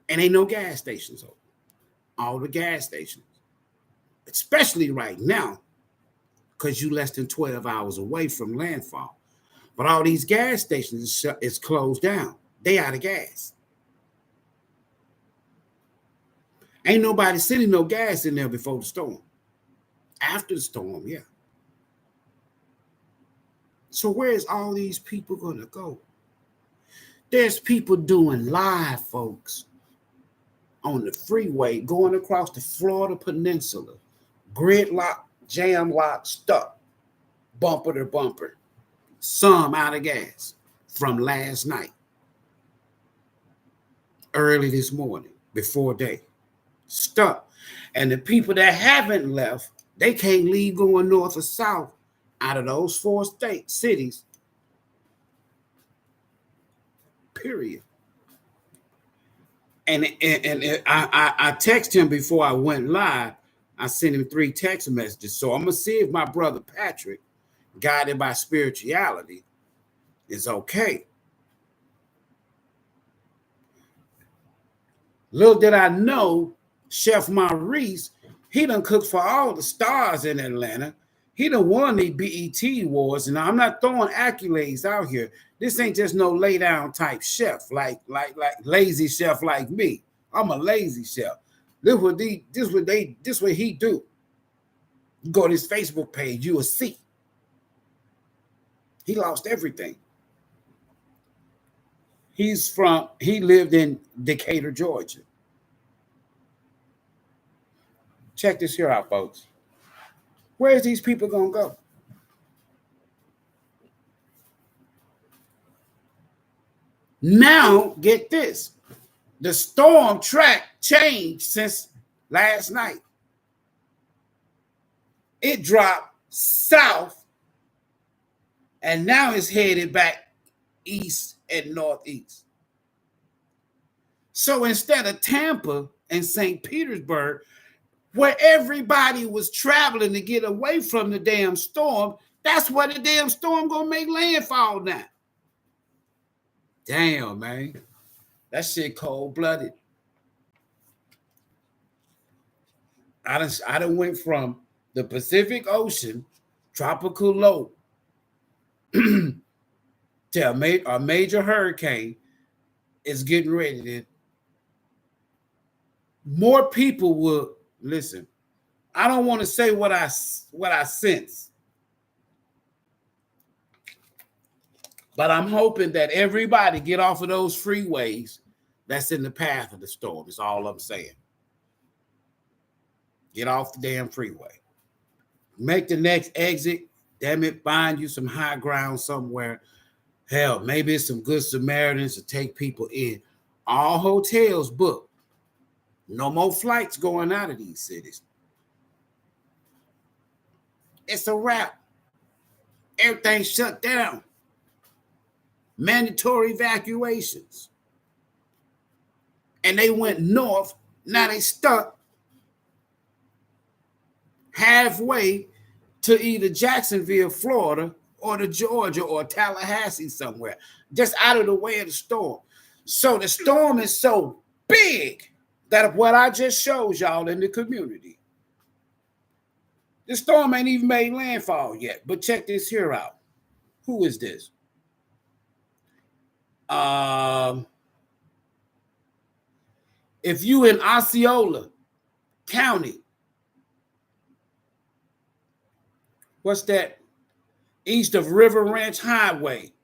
And ain't no gas stations open. All the gas stations, especially right now, because you less than 12 hours away from landfall. But all these gas stations is closed down. They out of gas. Ain't nobody sending no gas in there before the storm. After the storm, yeah. So where's all these people going to go? There's people doing live, folks, on the freeway going across the Florida Peninsula. Gridlock jam locked, stuck, bumper to bumper. Some out of gas from last night, early this morning, before day. Stuck. And the people that haven't left, they can't leave going north or south out of those 4 cities, period. And I texted him before I went live. I sent him 3 text messages. So I'm going to see if my brother Patrick, guided by spirituality, is okay. Little did I know, Chef Maurice, he done cooked for all the stars in Atlanta. He done won the BET awards, and I'm not throwing accolades out here. This ain't just no lay down type chef, like lazy chef like me. I'm a lazy chef. This what he do. You go to his Facebook page, you will see. He lost everything. He lived in Decatur, Georgia. Check this here out, folks. Where's these people gonna go? Now, get this. The storm track changed since last night. It dropped south, and now it's headed back east and northeast. So instead of Tampa and St. Petersburg, where everybody was traveling to get away from the damn storm, that's where the damn storm gonna make landfall now. Damn, man. That shit cold-blooded. I done went from the Pacific Ocean, tropical low, to a major hurricane is getting ready to. More people will listen. I don't want to say what I sense, but I'm hoping that everybody get off of those freeways that's in the path of the storm. Is all I'm saying. Get off the damn freeway. Make the next exit. Damn it, find you some high ground somewhere. Hell, maybe it's some good Samaritans to take people in. All hotels booked. No more flights going out of these cities. It's a wrap. Everything shut down. Mandatory evacuations. And they went north. Now they stuck halfway to either Jacksonville, Florida, or to Georgia or Tallahassee somewhere, just out of the way of the storm. So the storm is so big that what I just showed y'all in the community, the storm ain't even made landfall yet. But check this here out. Who is this? If you in Osceola County, what's that? East of River Ranch Highway,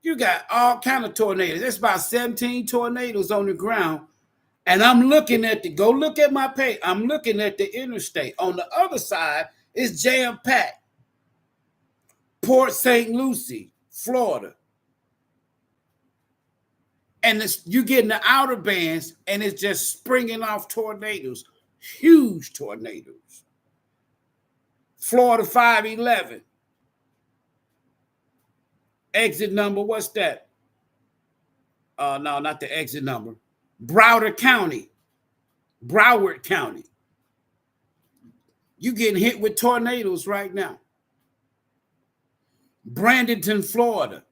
you got all kind of tornadoes. There's about 17 tornadoes on the ground. And I'm looking at go look at my page. I'm looking at the interstate. On the other side is jam-packed. Port St. Lucie, Florida. And you get in the outer bands, and it's just springing off tornadoes. Huge tornadoes. Florida 511. Exit number, what's that? No, not the exit number. Broward County. You getting hit with tornadoes right now. Bradenton, Florida.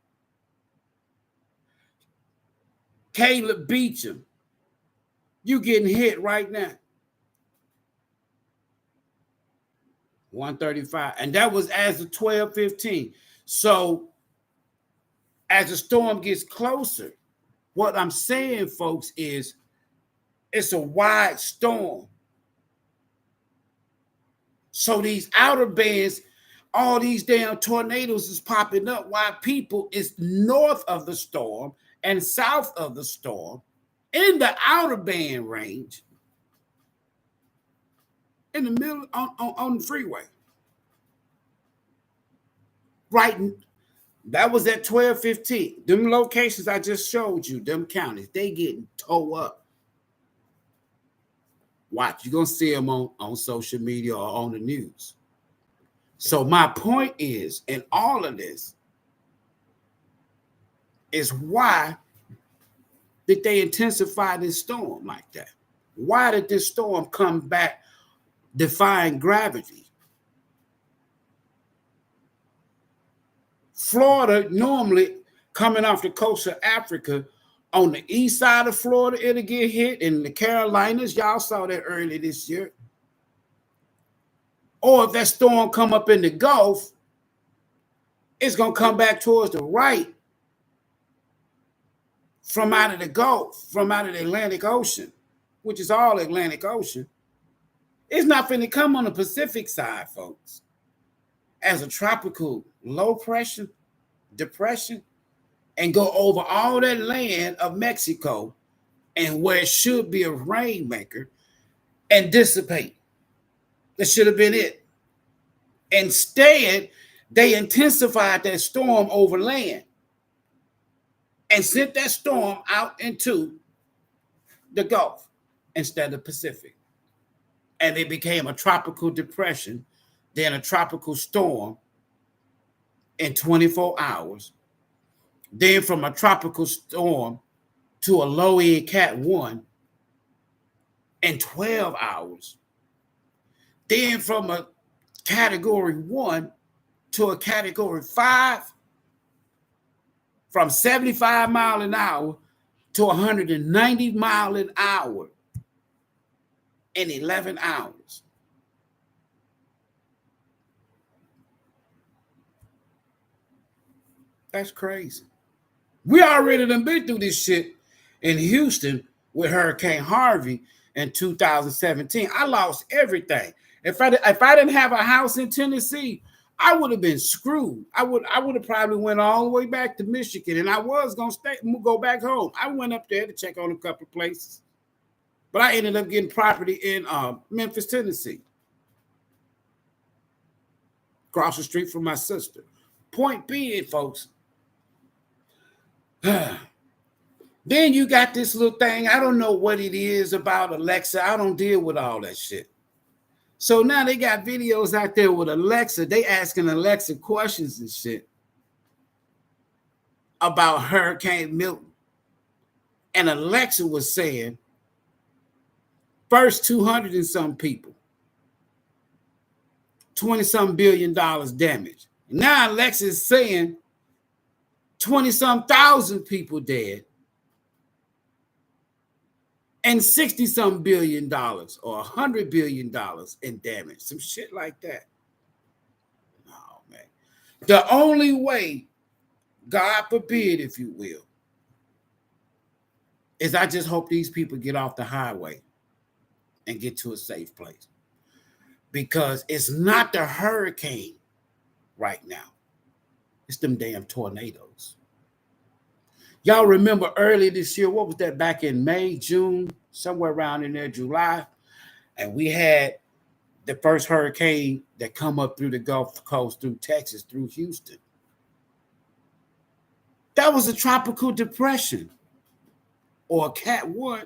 Caleb Beecham. You getting hit right now. 135. And that was as of 12:15. So as the storm gets closer, what I'm saying, folks, is it's a wide storm. So these outer bands, all these damn tornadoes is popping up while people is north of the storm and south of the storm in the outer band range in the middle on the freeway. Right. That was at 12:15. Them locations I just showed you, them counties, they getting towed up. Watch, you're going to see them on social media or on the news. So my point is, in all of this, is why did they intensify this storm like that? Why did this storm come back defying gravity? Florida, normally coming off the coast of Africa, on the east side of Florida, it'll get hit. In the Carolinas, y'all saw that early this year. Or if that storm come up in the Gulf, it's going to come back towards the right from out of the Gulf, from out of the Atlantic Ocean, which is all Atlantic Ocean. It's not going to come on the Pacific side, folks, as a tropical low pressure depression and go over all that land of Mexico and where it should be a rainmaker and dissipate. That should have been it. Instead, they intensified that storm over land and sent that storm out into the Gulf instead of Pacific. And it became a tropical depression, then a tropical storm in 24 hours. Then from a tropical storm to a low-end Cat 1 in 12 hours. Then from a Category 1 to a Category 5, from 75 miles an hour to 190 miles an hour in 11 hours. That's crazy. We already done been through this shit in Houston with Hurricane Harvey in 2017. I lost everything. If I didn't have a house in Tennessee, I would have been screwed. I would have probably went all the way back to Michigan, and I was gonna go back home. I went up there to check on a couple of places, but I ended up getting property in Memphis, Tennessee, across the street from my sister. Point being, folks, then you got this little thing. I don't know what it is about Alexa. I don't deal with all that shit. So now they got videos out there with Alexa. They asking Alexa questions and shit about Hurricane Milton. And Alexa was saying, first 200 and some people, 20-some billion dollars damage. Now Alexa is saying 20-some thousand people dead and 60-some billion dollars or $100 billion in damage. Some shit like that. Oh, man. The only way, God forbid, if you will, is I just hope these people get off the highway and get to a safe place. Because it's not the hurricane right now. It's them damn tornadoes. Y'all remember early this year, what was that, back in May, June, somewhere around in there, July, and we had the first hurricane that come up through the Gulf Coast, through Texas, through Houston. That was a tropical depression or a Cat 1.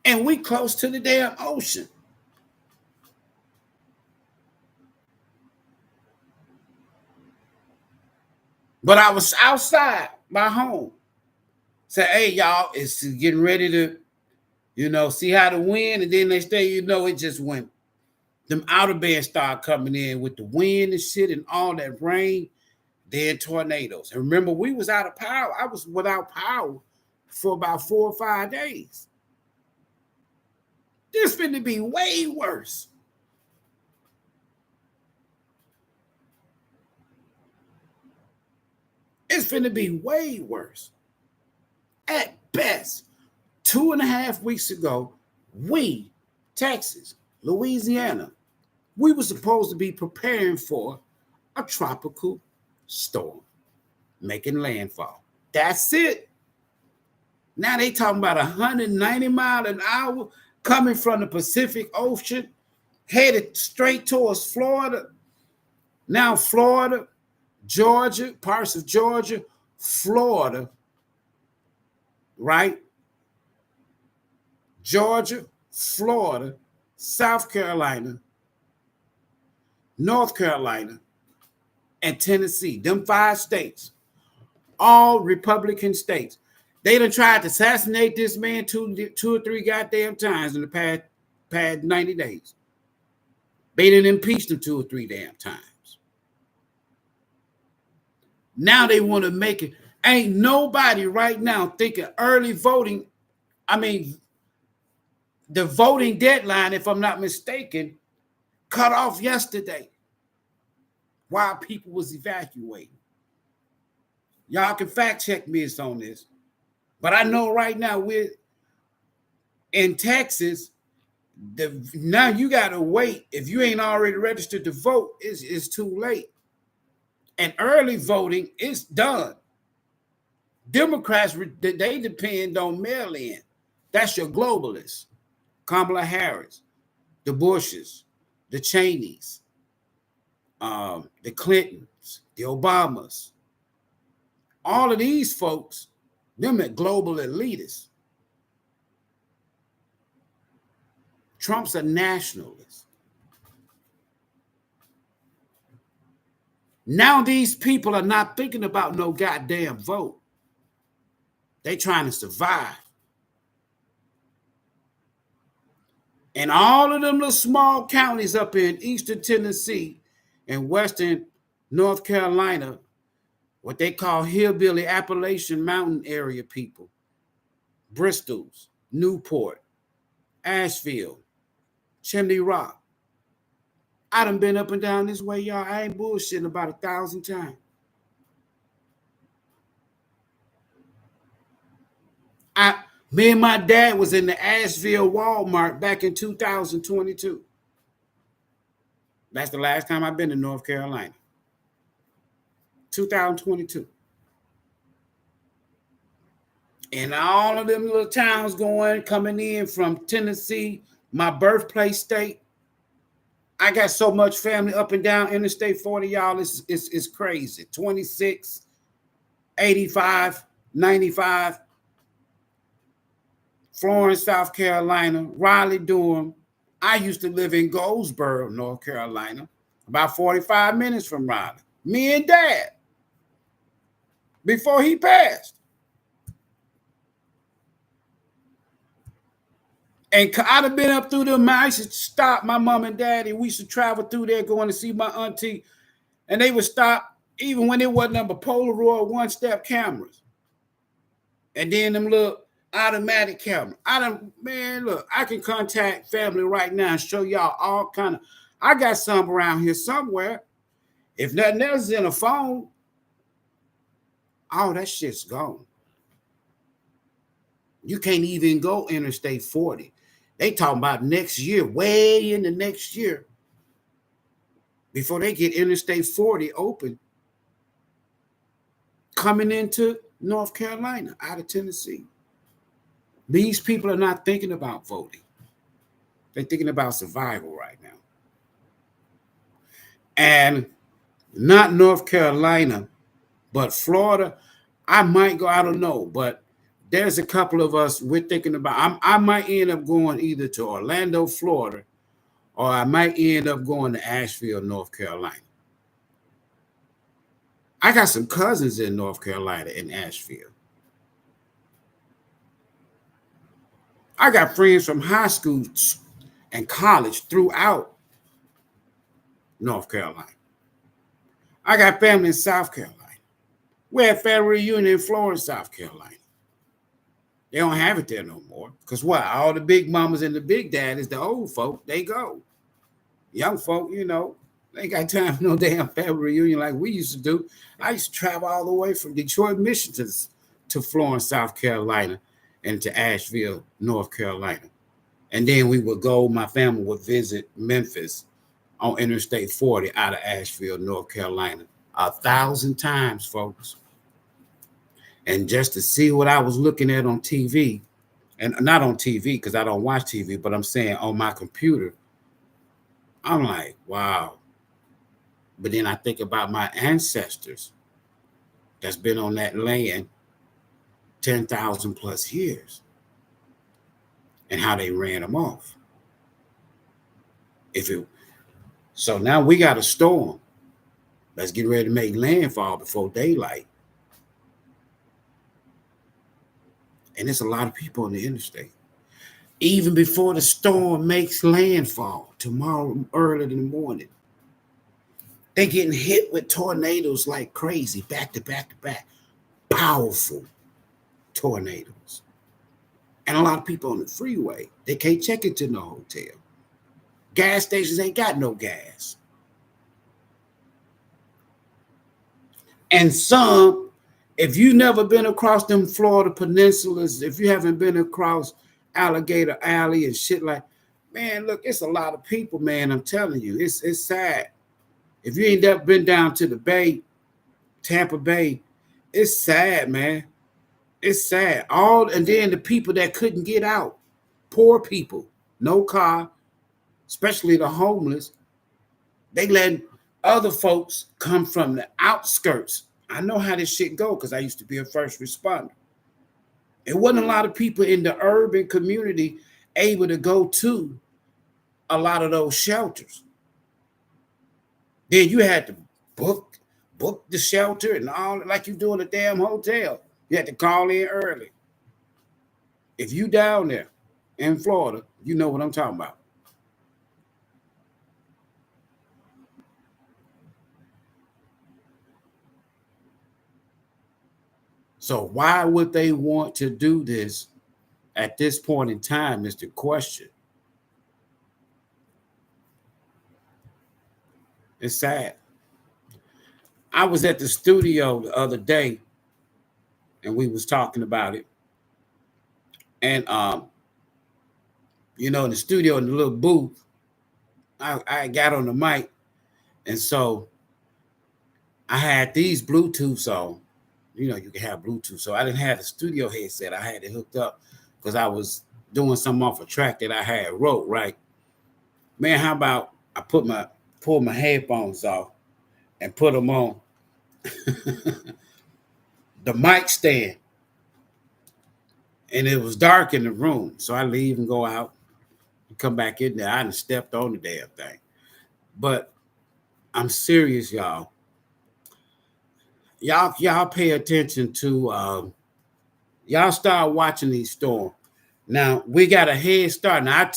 And we close to the damn ocean. But I was outside my home. Say, hey, y'all, it's getting ready to, see how the wind. And then next day, it just went. Them outer bands start coming in with the wind and shit and all that rain. Then tornadoes. And remember, we was out of power. I was without power for about 4 or 5 days. This finna be way worse. It's finna be way worse. At best, 2.5 weeks ago, we, Texas, Louisiana, we were supposed to be preparing for a tropical storm making landfall. That's it. Now they talking about 190 miles an hour coming from the Pacific Ocean, headed straight towards Florida. Now Florida, Georgia, parts of Georgia, Florida, right? Georgia, Florida, South Carolina, North Carolina, and Tennessee. Them 5 states, all Republican states. They done tried to assassinate this man two or three goddamn times in the past 90 days. They didn't impeach him 2 or 3 damn times. Now they want to make it. Ain't nobody right now thinking early voting. I mean, the voting deadline, if I'm not mistaken, cut off yesterday while people was evacuating. Y'all can fact check me on this. But I know right now we're in Texas. Now you got to wait. If you ain't already registered to vote, it's too late. And early voting is done. Democrats, they depend on mail-in. That's your globalists. Kamala Harris, the Bushes, the Cheneys, the Clintons, the Obamas. All of these folks, them are global elitists. Trump's a nationalist. Now these people are not thinking about no goddamn vote. They trying to survive. And all of them little small counties up in eastern Tennessee and western North Carolina, what they call hillbilly Appalachian Mountain area people, Bristol's, Newport, Asheville, Chimney Rock. I done been up and down this way, y'all. I ain't bullshitting about 1,000 times. Me and my dad was in the Asheville Walmart back in 2022. That's the last time I've been to North Carolina. 2022. And all of them little towns coming in from Tennessee, my birthplace state. I got so much family up and down Interstate 40, y'all. It's crazy. 26, 85, 95. Florence, South Carolina, Raleigh, Durham. I used to live in Goldsboro, North Carolina, about 45 minutes from Raleigh. Me and Dad, before he passed. And I'd have been up through them. I used to stop my mom and daddy. We used to travel through there going to see my auntie. And they would stop even when it wasn't number Polaroid one-step cameras. And then them little automatic camera. Man, look, I can contact family right now and show y'all all kind of. I got some around here somewhere. If nothing else is in a phone, all that shit's gone. You can't even go Interstate 40. They talking about next year, way into next year, before they get Interstate 40 open, coming into North Carolina, out of Tennessee. These people are not thinking about voting. They're thinking about survival right now. And not North Carolina, but Florida, I might go, I don't know, but there's a couple of us we're thinking about. I might end up going either to Orlando, Florida, or I might end up going to Asheville, North Carolina. I got some cousins in North Carolina in Asheville. I got friends from high school and college throughout North Carolina. I got family in South Carolina. We had family reunion in Florence, South Carolina. They don't have it there no more. Because what? All the big mamas and the big daddies, the old folk, they go. Young folk, you know, they ain't got time for no damn family reunion like we used to do. I used to travel all the way from Detroit, Michigan to Florence, South Carolina, and to Asheville, North Carolina. And then we would go, my family would visit Memphis on Interstate 40 out of Asheville, North Carolina. 1,000 times, folks. And just to see what I was looking at on TV, and not on TV because I don't watch TV, but I'm saying on my computer, I'm like, wow, But then I think about my ancestors that's been on that land 10,000 plus years and how they ran them off. So now we got a storm that's getting ready to make landfall before daylight. And there's a lot of people on the interstate. Even before the storm makes landfall tomorrow early in the morning, they're getting hit with tornadoes like crazy, back to back to back. Powerful tornadoes. And a lot of people on the freeway, they can't check into no hotel. Gas stations ain't got no gas. And some, if you've never been across them Florida peninsulas, if you haven't been across Alligator Alley and shit like, man, look, it's a lot of people, man. I'm telling you, it's sad. If you ain't ever been down to the Bay, Tampa Bay, it's sad, man. It's sad. And then the people that couldn't get out, poor people, no car, especially the homeless, they let other folks come from the outskirts. I know how this shit go because I used to be a first responder. It wasn't a lot of people in the urban community able to go to a lot of those shelters. Then you had to book the shelter and all, like you do in a damn hotel. You had to call in early. If you down there in Florida, you know what I'm talking about. So why would they want to do this at this point in time is the question. It's sad. I was at the studio the other day and we was talking about it. And in the studio, in the little booth, I got on the mic. And so I had these Bluetooths on. You can have Bluetooth. So I didn't have the studio headset. I had it hooked up because I was doing something off a track that I had wrote, right? Man, how about I pull my headphones off and put them on the mic stand. And it was dark in the room. So I leave and go out and come back in there. I done stepped on the damn thing. But I'm serious, y'all. Y'all pay attention to y'all start watching these storms. Now we got a head start. Now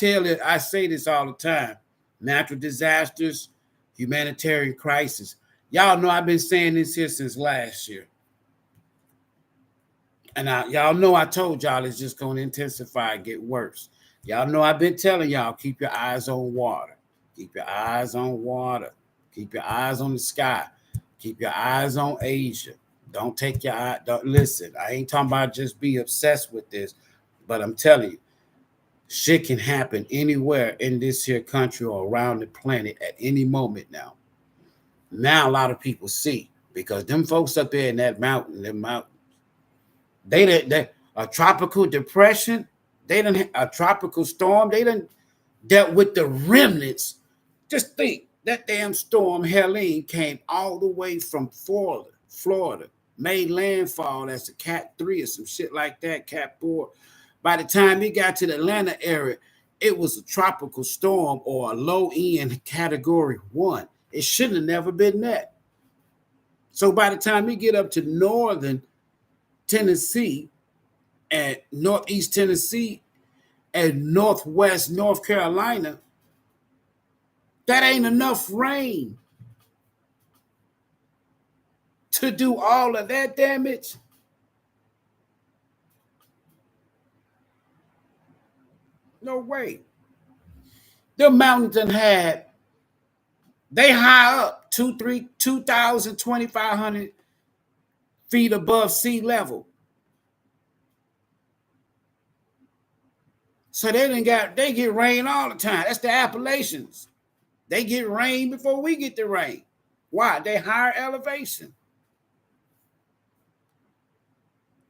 I say this all the time: natural disasters, humanitarian crisis. Y'all know I've been saying this here since last year, and y'all know I told y'all it's just going to intensify and get worse. Y'all know I've been telling y'all keep your eyes on water, keep your eyes on water, keep your eyes on the sky. Keep your eyes on Asia. Don't take your eye. Don't listen. I ain't talking about just be obsessed with this, but I'm telling you, shit can happen anywhere in this here country or around the planet at any moment now. Now a lot of people see because them folks up there in that mountain, they a tropical depression, a tropical storm, they done dealt with the remnants. Just think. That damn storm, Helene, came all the way from Florida, made landfall as a Cat 3 or some shit like that, Cat 4. By the time it got to the Atlanta area, it was a tropical storm or a low-end Category 1. It shouldn't have never been that. So by the time you get up to northern Tennessee and northeast Tennessee and northwest North Carolina, that ain't enough rain to do all of that damage. No way. The mountains they high up 2,000, 2,500 feet above sea level. So they get rain all the time. That's the Appalachians. They get rain before we get the rain. Why? They higher elevation.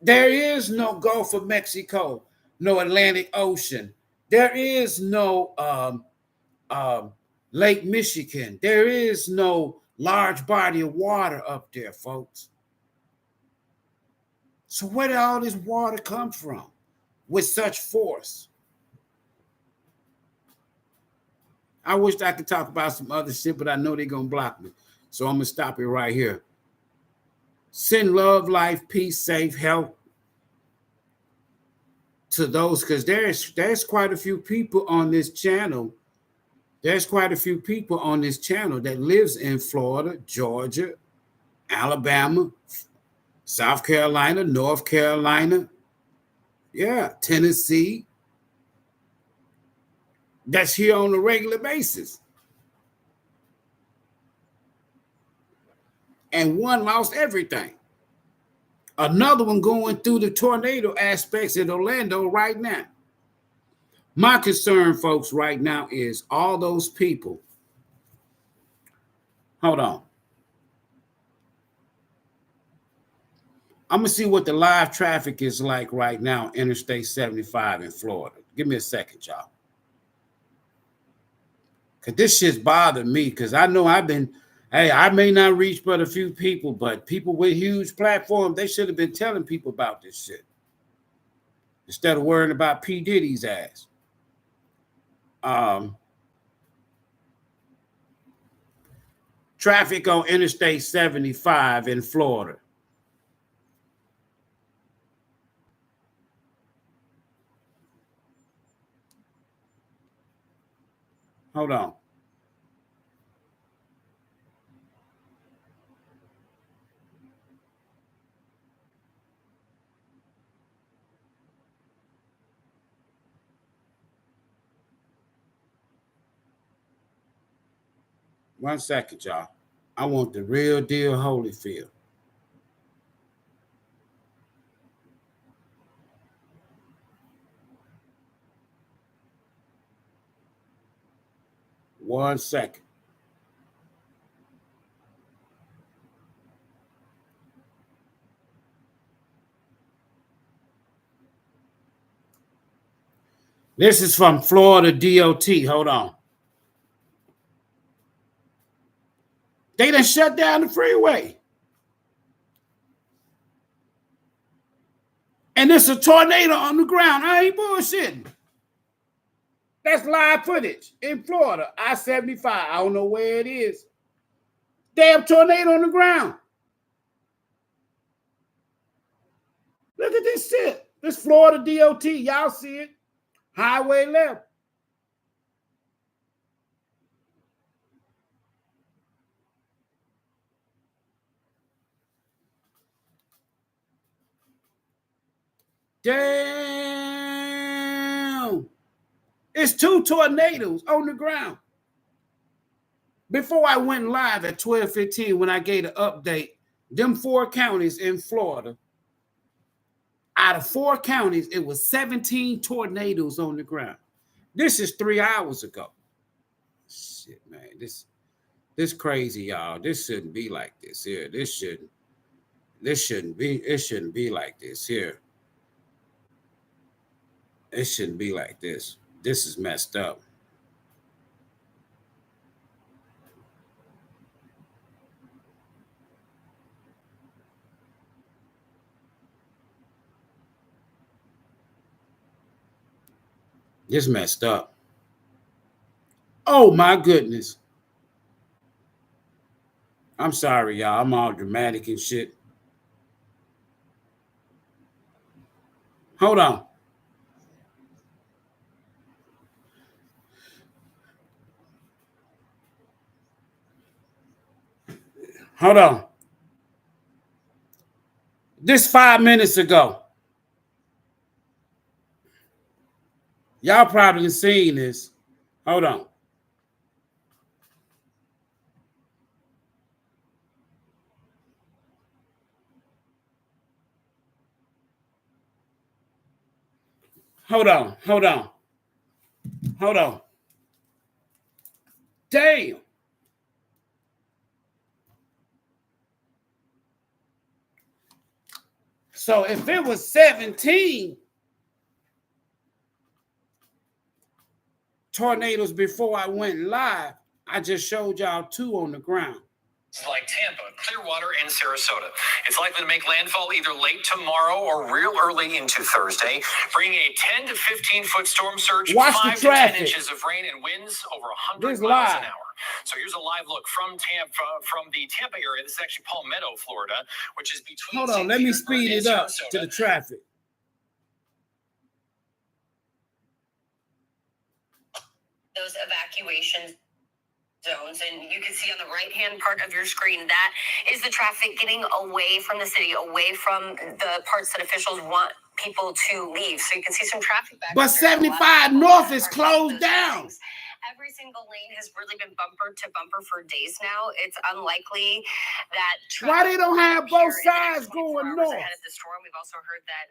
There is no Gulf of Mexico, no Atlantic Ocean. There is no Lake Michigan. There is no large body of water up there, folks. So where did all this water come from with such force? I wish I could talk about some other shit, but I know they're going to block me. So I'm going to stop it right here. Send love, life, peace, safe, health to those, because there's quite a few people on this channel. There's quite a few people on this channel that lives in Florida, Georgia, Alabama, South Carolina, North Carolina, yeah, Tennessee. That's here on a regular basis. And one lost everything. Another one going through the tornado aspects in Orlando right now. My concern, folks, right now is all those people. Hold on. I'm going to see what the live traffic is like right now, Interstate 75 in Florida. Give me a second, y'all. Because this shit's bothered me, because I know I may not reach but a few people, but people with huge platforms, they should have been telling people about this shit instead of worrying about P. Diddy's ass. Traffic on Interstate 75 in Florida. Hold on. One second, y'all. I want the real deal Holyfield. One second. This is from Florida DOT. Hold on. They done shut down the freeway. And there's a tornado on the ground. I ain't bullshitting. That's live footage in Florida, I-75. I don't know where it is. Damn tornado on the ground. Look at this shit. This Florida DOT. Y'all see it. Highway left. Damn. It's two tornadoes on the ground. Before I went live at 12:15, when I gave the update, them 4 counties in Florida, out of 4 counties, it was 17 tornadoes on the ground. This is 3 hours ago. Shit, man. This crazy, y'all. This shouldn't be like this here. It shouldn't be like this here. It shouldn't be like this. This is messed up. This messed up. Oh my goodness. I'm sorry, y'all. I'm all dramatic and shit. Hold on. Hold on. This 5 minutes ago. Y'all probably seen this. Hold on. Hold on. Hold on. Hold on. Damn. So if it was 17 tornadoes before I went live, I just showed y'all 2 on the ground. like Tampa, Clearwater, and Sarasota. It's likely to make landfall either late tomorrow or real early into Thursday, bringing a 10 to 15-foot storm surge, Watch 5 to 10 inches of rain and winds over 100 miles an hour. So here's a live look from Tampa, from the Tampa area. This is actually Palmetto, Florida, which is between. Hold on, let me speed it up to the traffic. Those evacuation zones, and you can see on the right hand part of your screen, that is the traffic getting away from the city, away from the parts that officials want people to leave. So you can see some traffic back. But 75 North is closed down. Every single lane has really been bumper to bumper for days now. It's unlikely that. Why they don't have both sides going north? Ahead of the storm, we've also heard that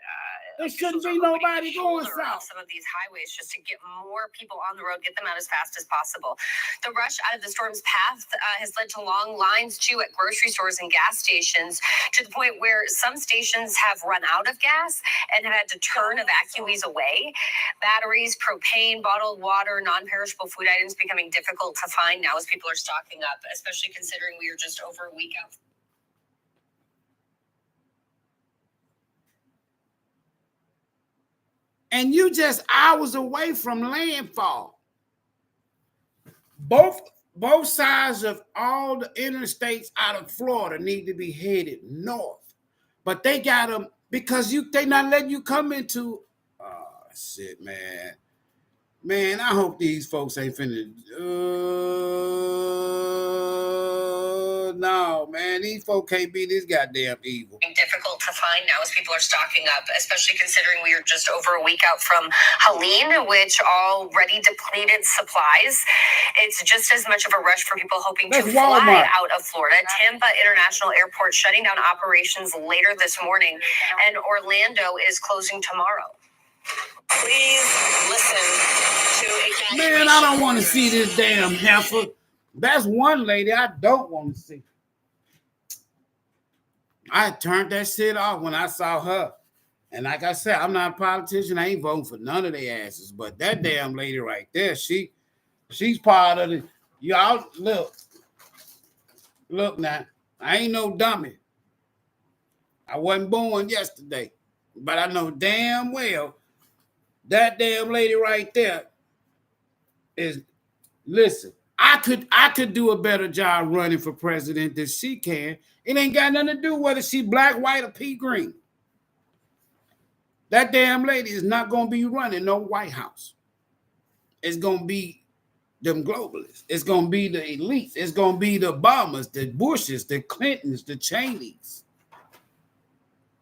there shouldn't be nobody going south. Some of these highways just to get more people on the road, get them out as fast as possible. The rush out of the storm's path has led to long lines too at grocery stores and gas stations, to the point where some stations have run out of gas and have had to turn evacuees away. Batteries, propane, bottled water, non-perishable food items becoming difficult to find now as people are stocking up, especially considering we are just over a week out. And you just hours away from landfall. Both sides of all the interstates out of Florida need to be headed north. But they got them because they not letting you come into. Oh, shit, man. Man, I hope these folks ain't finna. No, man, these folks can't be this goddamn evil. Difficult to find now as people are stocking up, especially considering we are just over a week out from Helene, which already depleted supplies. It's just as much of a rush for people hoping to fly out of Florida. Tampa International Airport shutting down operations later this morning, and Orlando is closing tomorrow. Please listen to a. Man, I don't want to see this damn heifer. That's one lady I don't want to see. I turned that shit off when I saw her. And like I said, I'm not a politician. I ain't voting for none of their asses. But that damn lady right there, she's part of the. Y'all, look now. I ain't no dummy. I wasn't born yesterday. But I know damn well that damn lady right there is, listen, I could do a better job running for president than she can. It ain't got nothing to do whether she black, white, or pea green. That damn lady is not going to be running no White House. It's going to be them globalists. It's going to be the elites. It's going to be the Obamas, the Bushes, the Clintons, the Cheneys.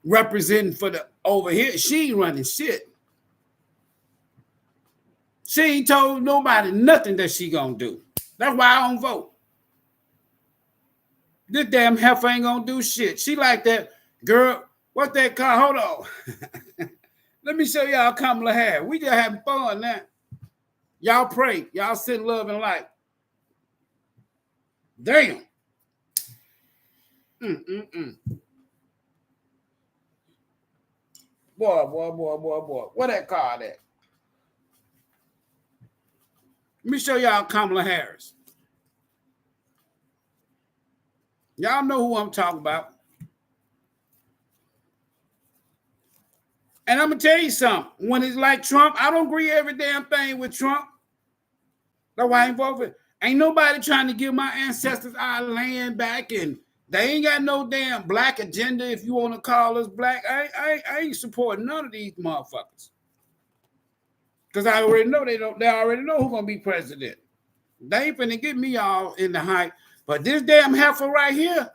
Representing for the over here. She ain't running shit. She ain't told nobody nothing that she gonna do. That's why I don't vote. This damn heifer ain't gonna do shit. She like that girl. What's that car? Hold on. Let me show y'all Kamala Harris. We just having fun now. Y'all pray. Y'all send love and light. Damn. Boy. What that car at? Let me show y'all Kamala Harris. Y'all know who I'm talking about. And I'm going to tell you something. When it's like Trump, I don't agree every damn thing with Trump. That's why I ain't voting. Ain't nobody trying to give my ancestors our land back, and they ain't got no damn black agenda if you want to call us black. I ain't supporting none of these motherfuckers. Because I already know they already know who's gonna be president. They ain't finna get me all in the hype. But this damn heifer right here,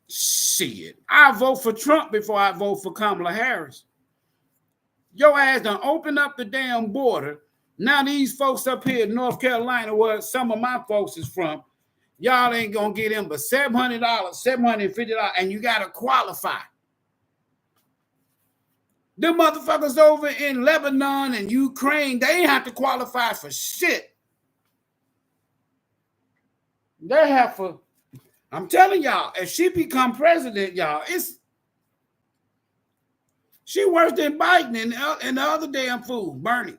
shit. I vote for Trump before I vote for Kamala Harris. Your ass done open up the damn border. Now these folks up here in North Carolina, where some of my folks is from, y'all ain't gonna get them but $700, $750, and you gotta qualify. The motherfuckers over in Lebanon and Ukraine, they ain't have to qualify for shit. They have for, I'm telling y'all, if she become president, y'all, she worse than Biden and the other damn fool, Bernie.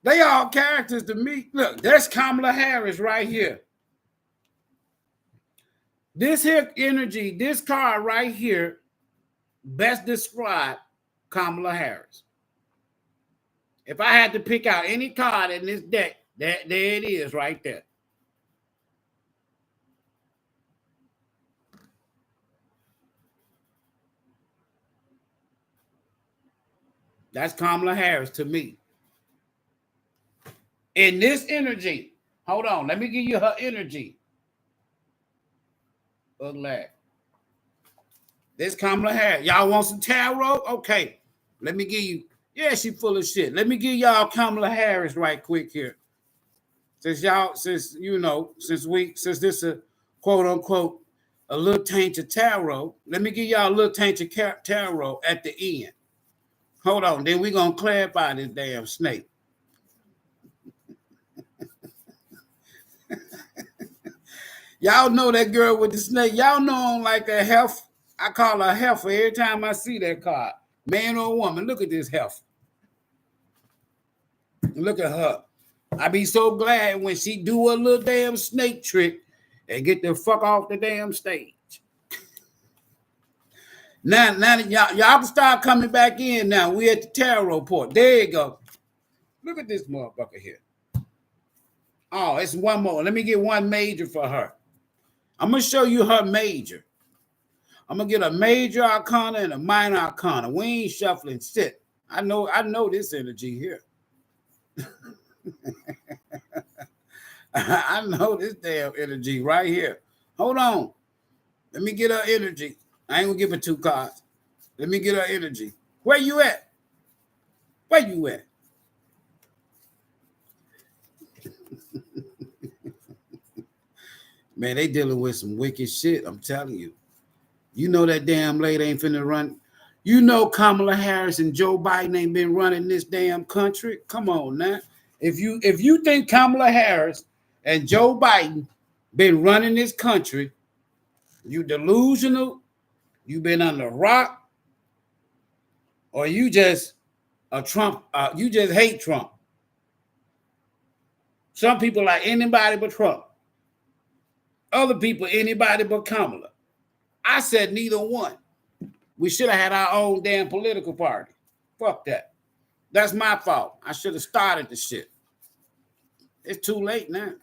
They all characters to me. Look, there's Kamala Harris right here. This here energy, this card right here, best describe Kamala Harris. If I had to pick out any card in this deck, there it is right there. That's Kamala Harris to me. In this energy, hold on, let me give you her energy. Look at that. This Kamala Harris. Y'all want some tarot? Okay, let me give you. Yeah, she full of shit. Let me give y'all Kamala Harris right quick here. Since this a quote unquote a little tainted tarot, let me give y'all a little tainted tarot at the end. Hold on, then we're gonna clarify this damn snake. Y'all know that girl with the snake. Y'all know I'm like a heifer. I call her heifer every time I see that card. Man or woman, look at this heifer. Look at her. I be so glad when she do a little damn snake trick and get the fuck off the damn stage. Now y'all can start coming back in now. We at the tarot port. There you go. Look at this motherfucker here. Oh, it's one more. Let me get one major for her. I'm going to show you her major. I'm going to get a major arcana and a minor arcana. We ain't shuffling shit. I know this energy here. I know this damn energy right here. Hold on. Let me get her energy. I ain't going to give her 2 cards. Let me get her energy. Where you at? Where you at? Man, they dealing with some wicked shit, I'm telling you. You know that damn lady ain't finna run. You know Kamala Harris and Joe Biden ain't been running this damn country. Come on now. If you think Kamala Harris and Joe Biden been running this country, you delusional, you been under a rock, or you just a Trump, you just hate Trump. Some people like anybody but Trump. Other people, anybody but Kamala. I said neither one. We should have had our own damn political party. Fuck that. That's my fault. I should have started the shit. It's too late now.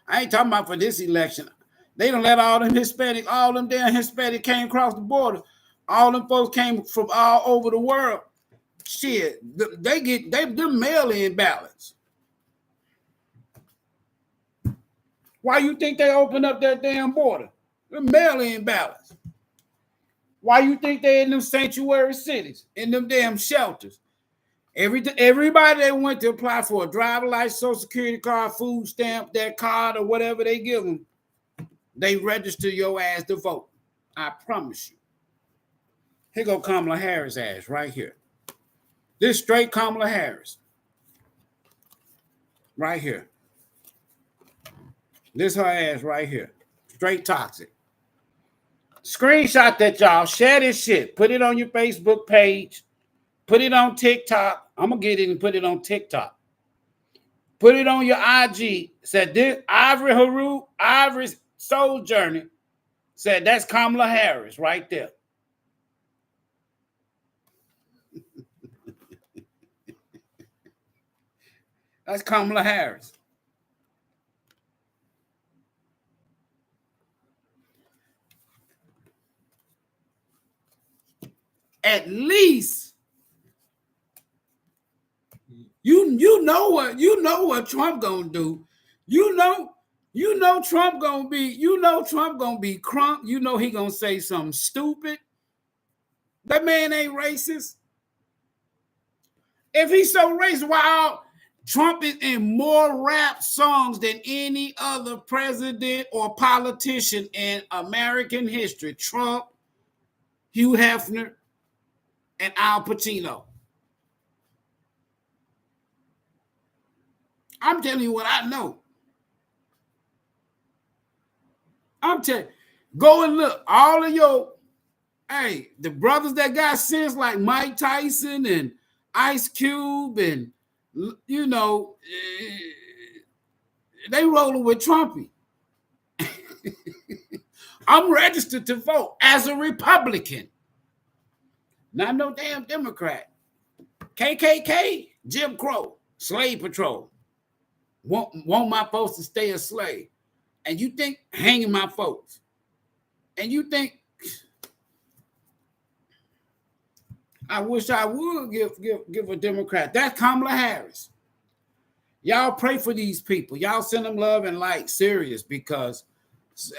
I ain't talking about for this election. They don't let all them damn Hispanic came across the border. All them folks came from all over the world. Shit, them mail-in ballots. Why you think they opened up that damn border? The mail-in ballots. Why you think they in them sanctuary cities, in them damn shelters? Everybody that went to apply for a driver license, social security card, food stamp, that card, or whatever they give them, they register your ass to vote. I promise you. Here go Kamala Harris ass right here. This straight Kamala Harris. Right here. This her ass right here. Straight toxic. Screenshot that, y'all. Share this shit. Put it on your Facebook page. Put it on TikTok. I'm going to get it and put it on TikTok. Put it on your IG. Said this Ivory's soul journey. Said that's Kamala Harris right there. That's Kamala Harris. At least you know what Trump gonna do. You know Trump gonna be crunk. You know he gonna say something stupid. That man ain't racist. If he's so racist, why Trump is in more rap songs than any other president or politician in American history? Trump, Hugh Hefner, and Al Pacino. I'm telling you what I know. I'm telling you, go and look. All of the brothers that got sense like Mike Tyson and Ice Cube and You know, they rolling with Trumpy. I'm registered to vote as a Republican, not no damn Democrat. KKK, Jim Crow, Slave Patrol. Want my folks to stay a slave. And you think hanging my folks. And you think I wish I would give a Democrat. That's Kamala Harris. Y'all pray for these people. Y'all send them love and light, serious, because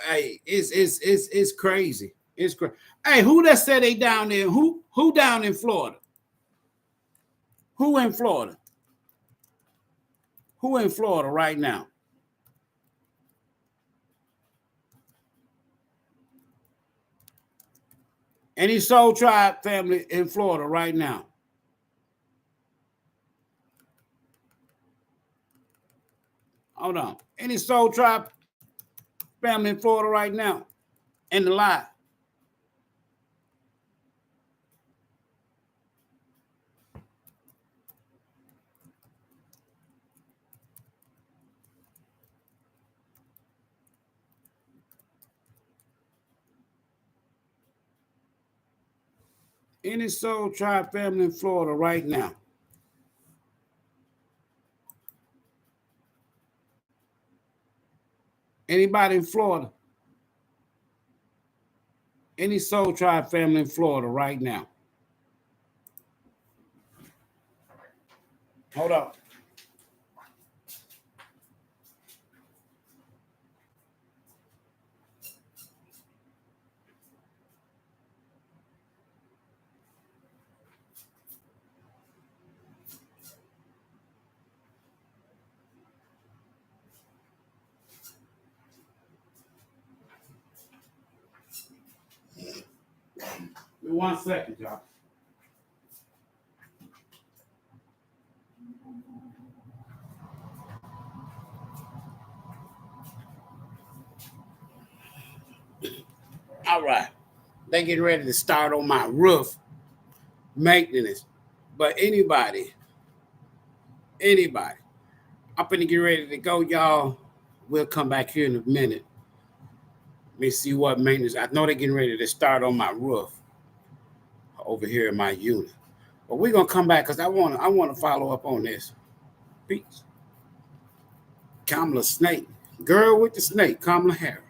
hey, it's crazy. It's crazy. Hey, who that said they down there? Who down in Florida? Who in Florida? Who in Florida right now? Any Soul Tribe family in Florida right now? Hold on. Any Soul Tribe family in Florida right now? In the live? Any Soul Tribe family in Florida right now? Anybody in Florida? Any Soul Tribe family in Florida right now? Hold on. Give me 1 second, y'all. All right. They getting ready to start on my roof maintenance. But anybody, I'm finna get ready to go, y'all. We'll come back here in a minute. Let me see what maintenance. I know they're getting ready to start on my roof over here in my unit. But we're gonna come back because I wanna follow up on this. Peace. Kamala Snake. Girl with the snake, Kamala Harris.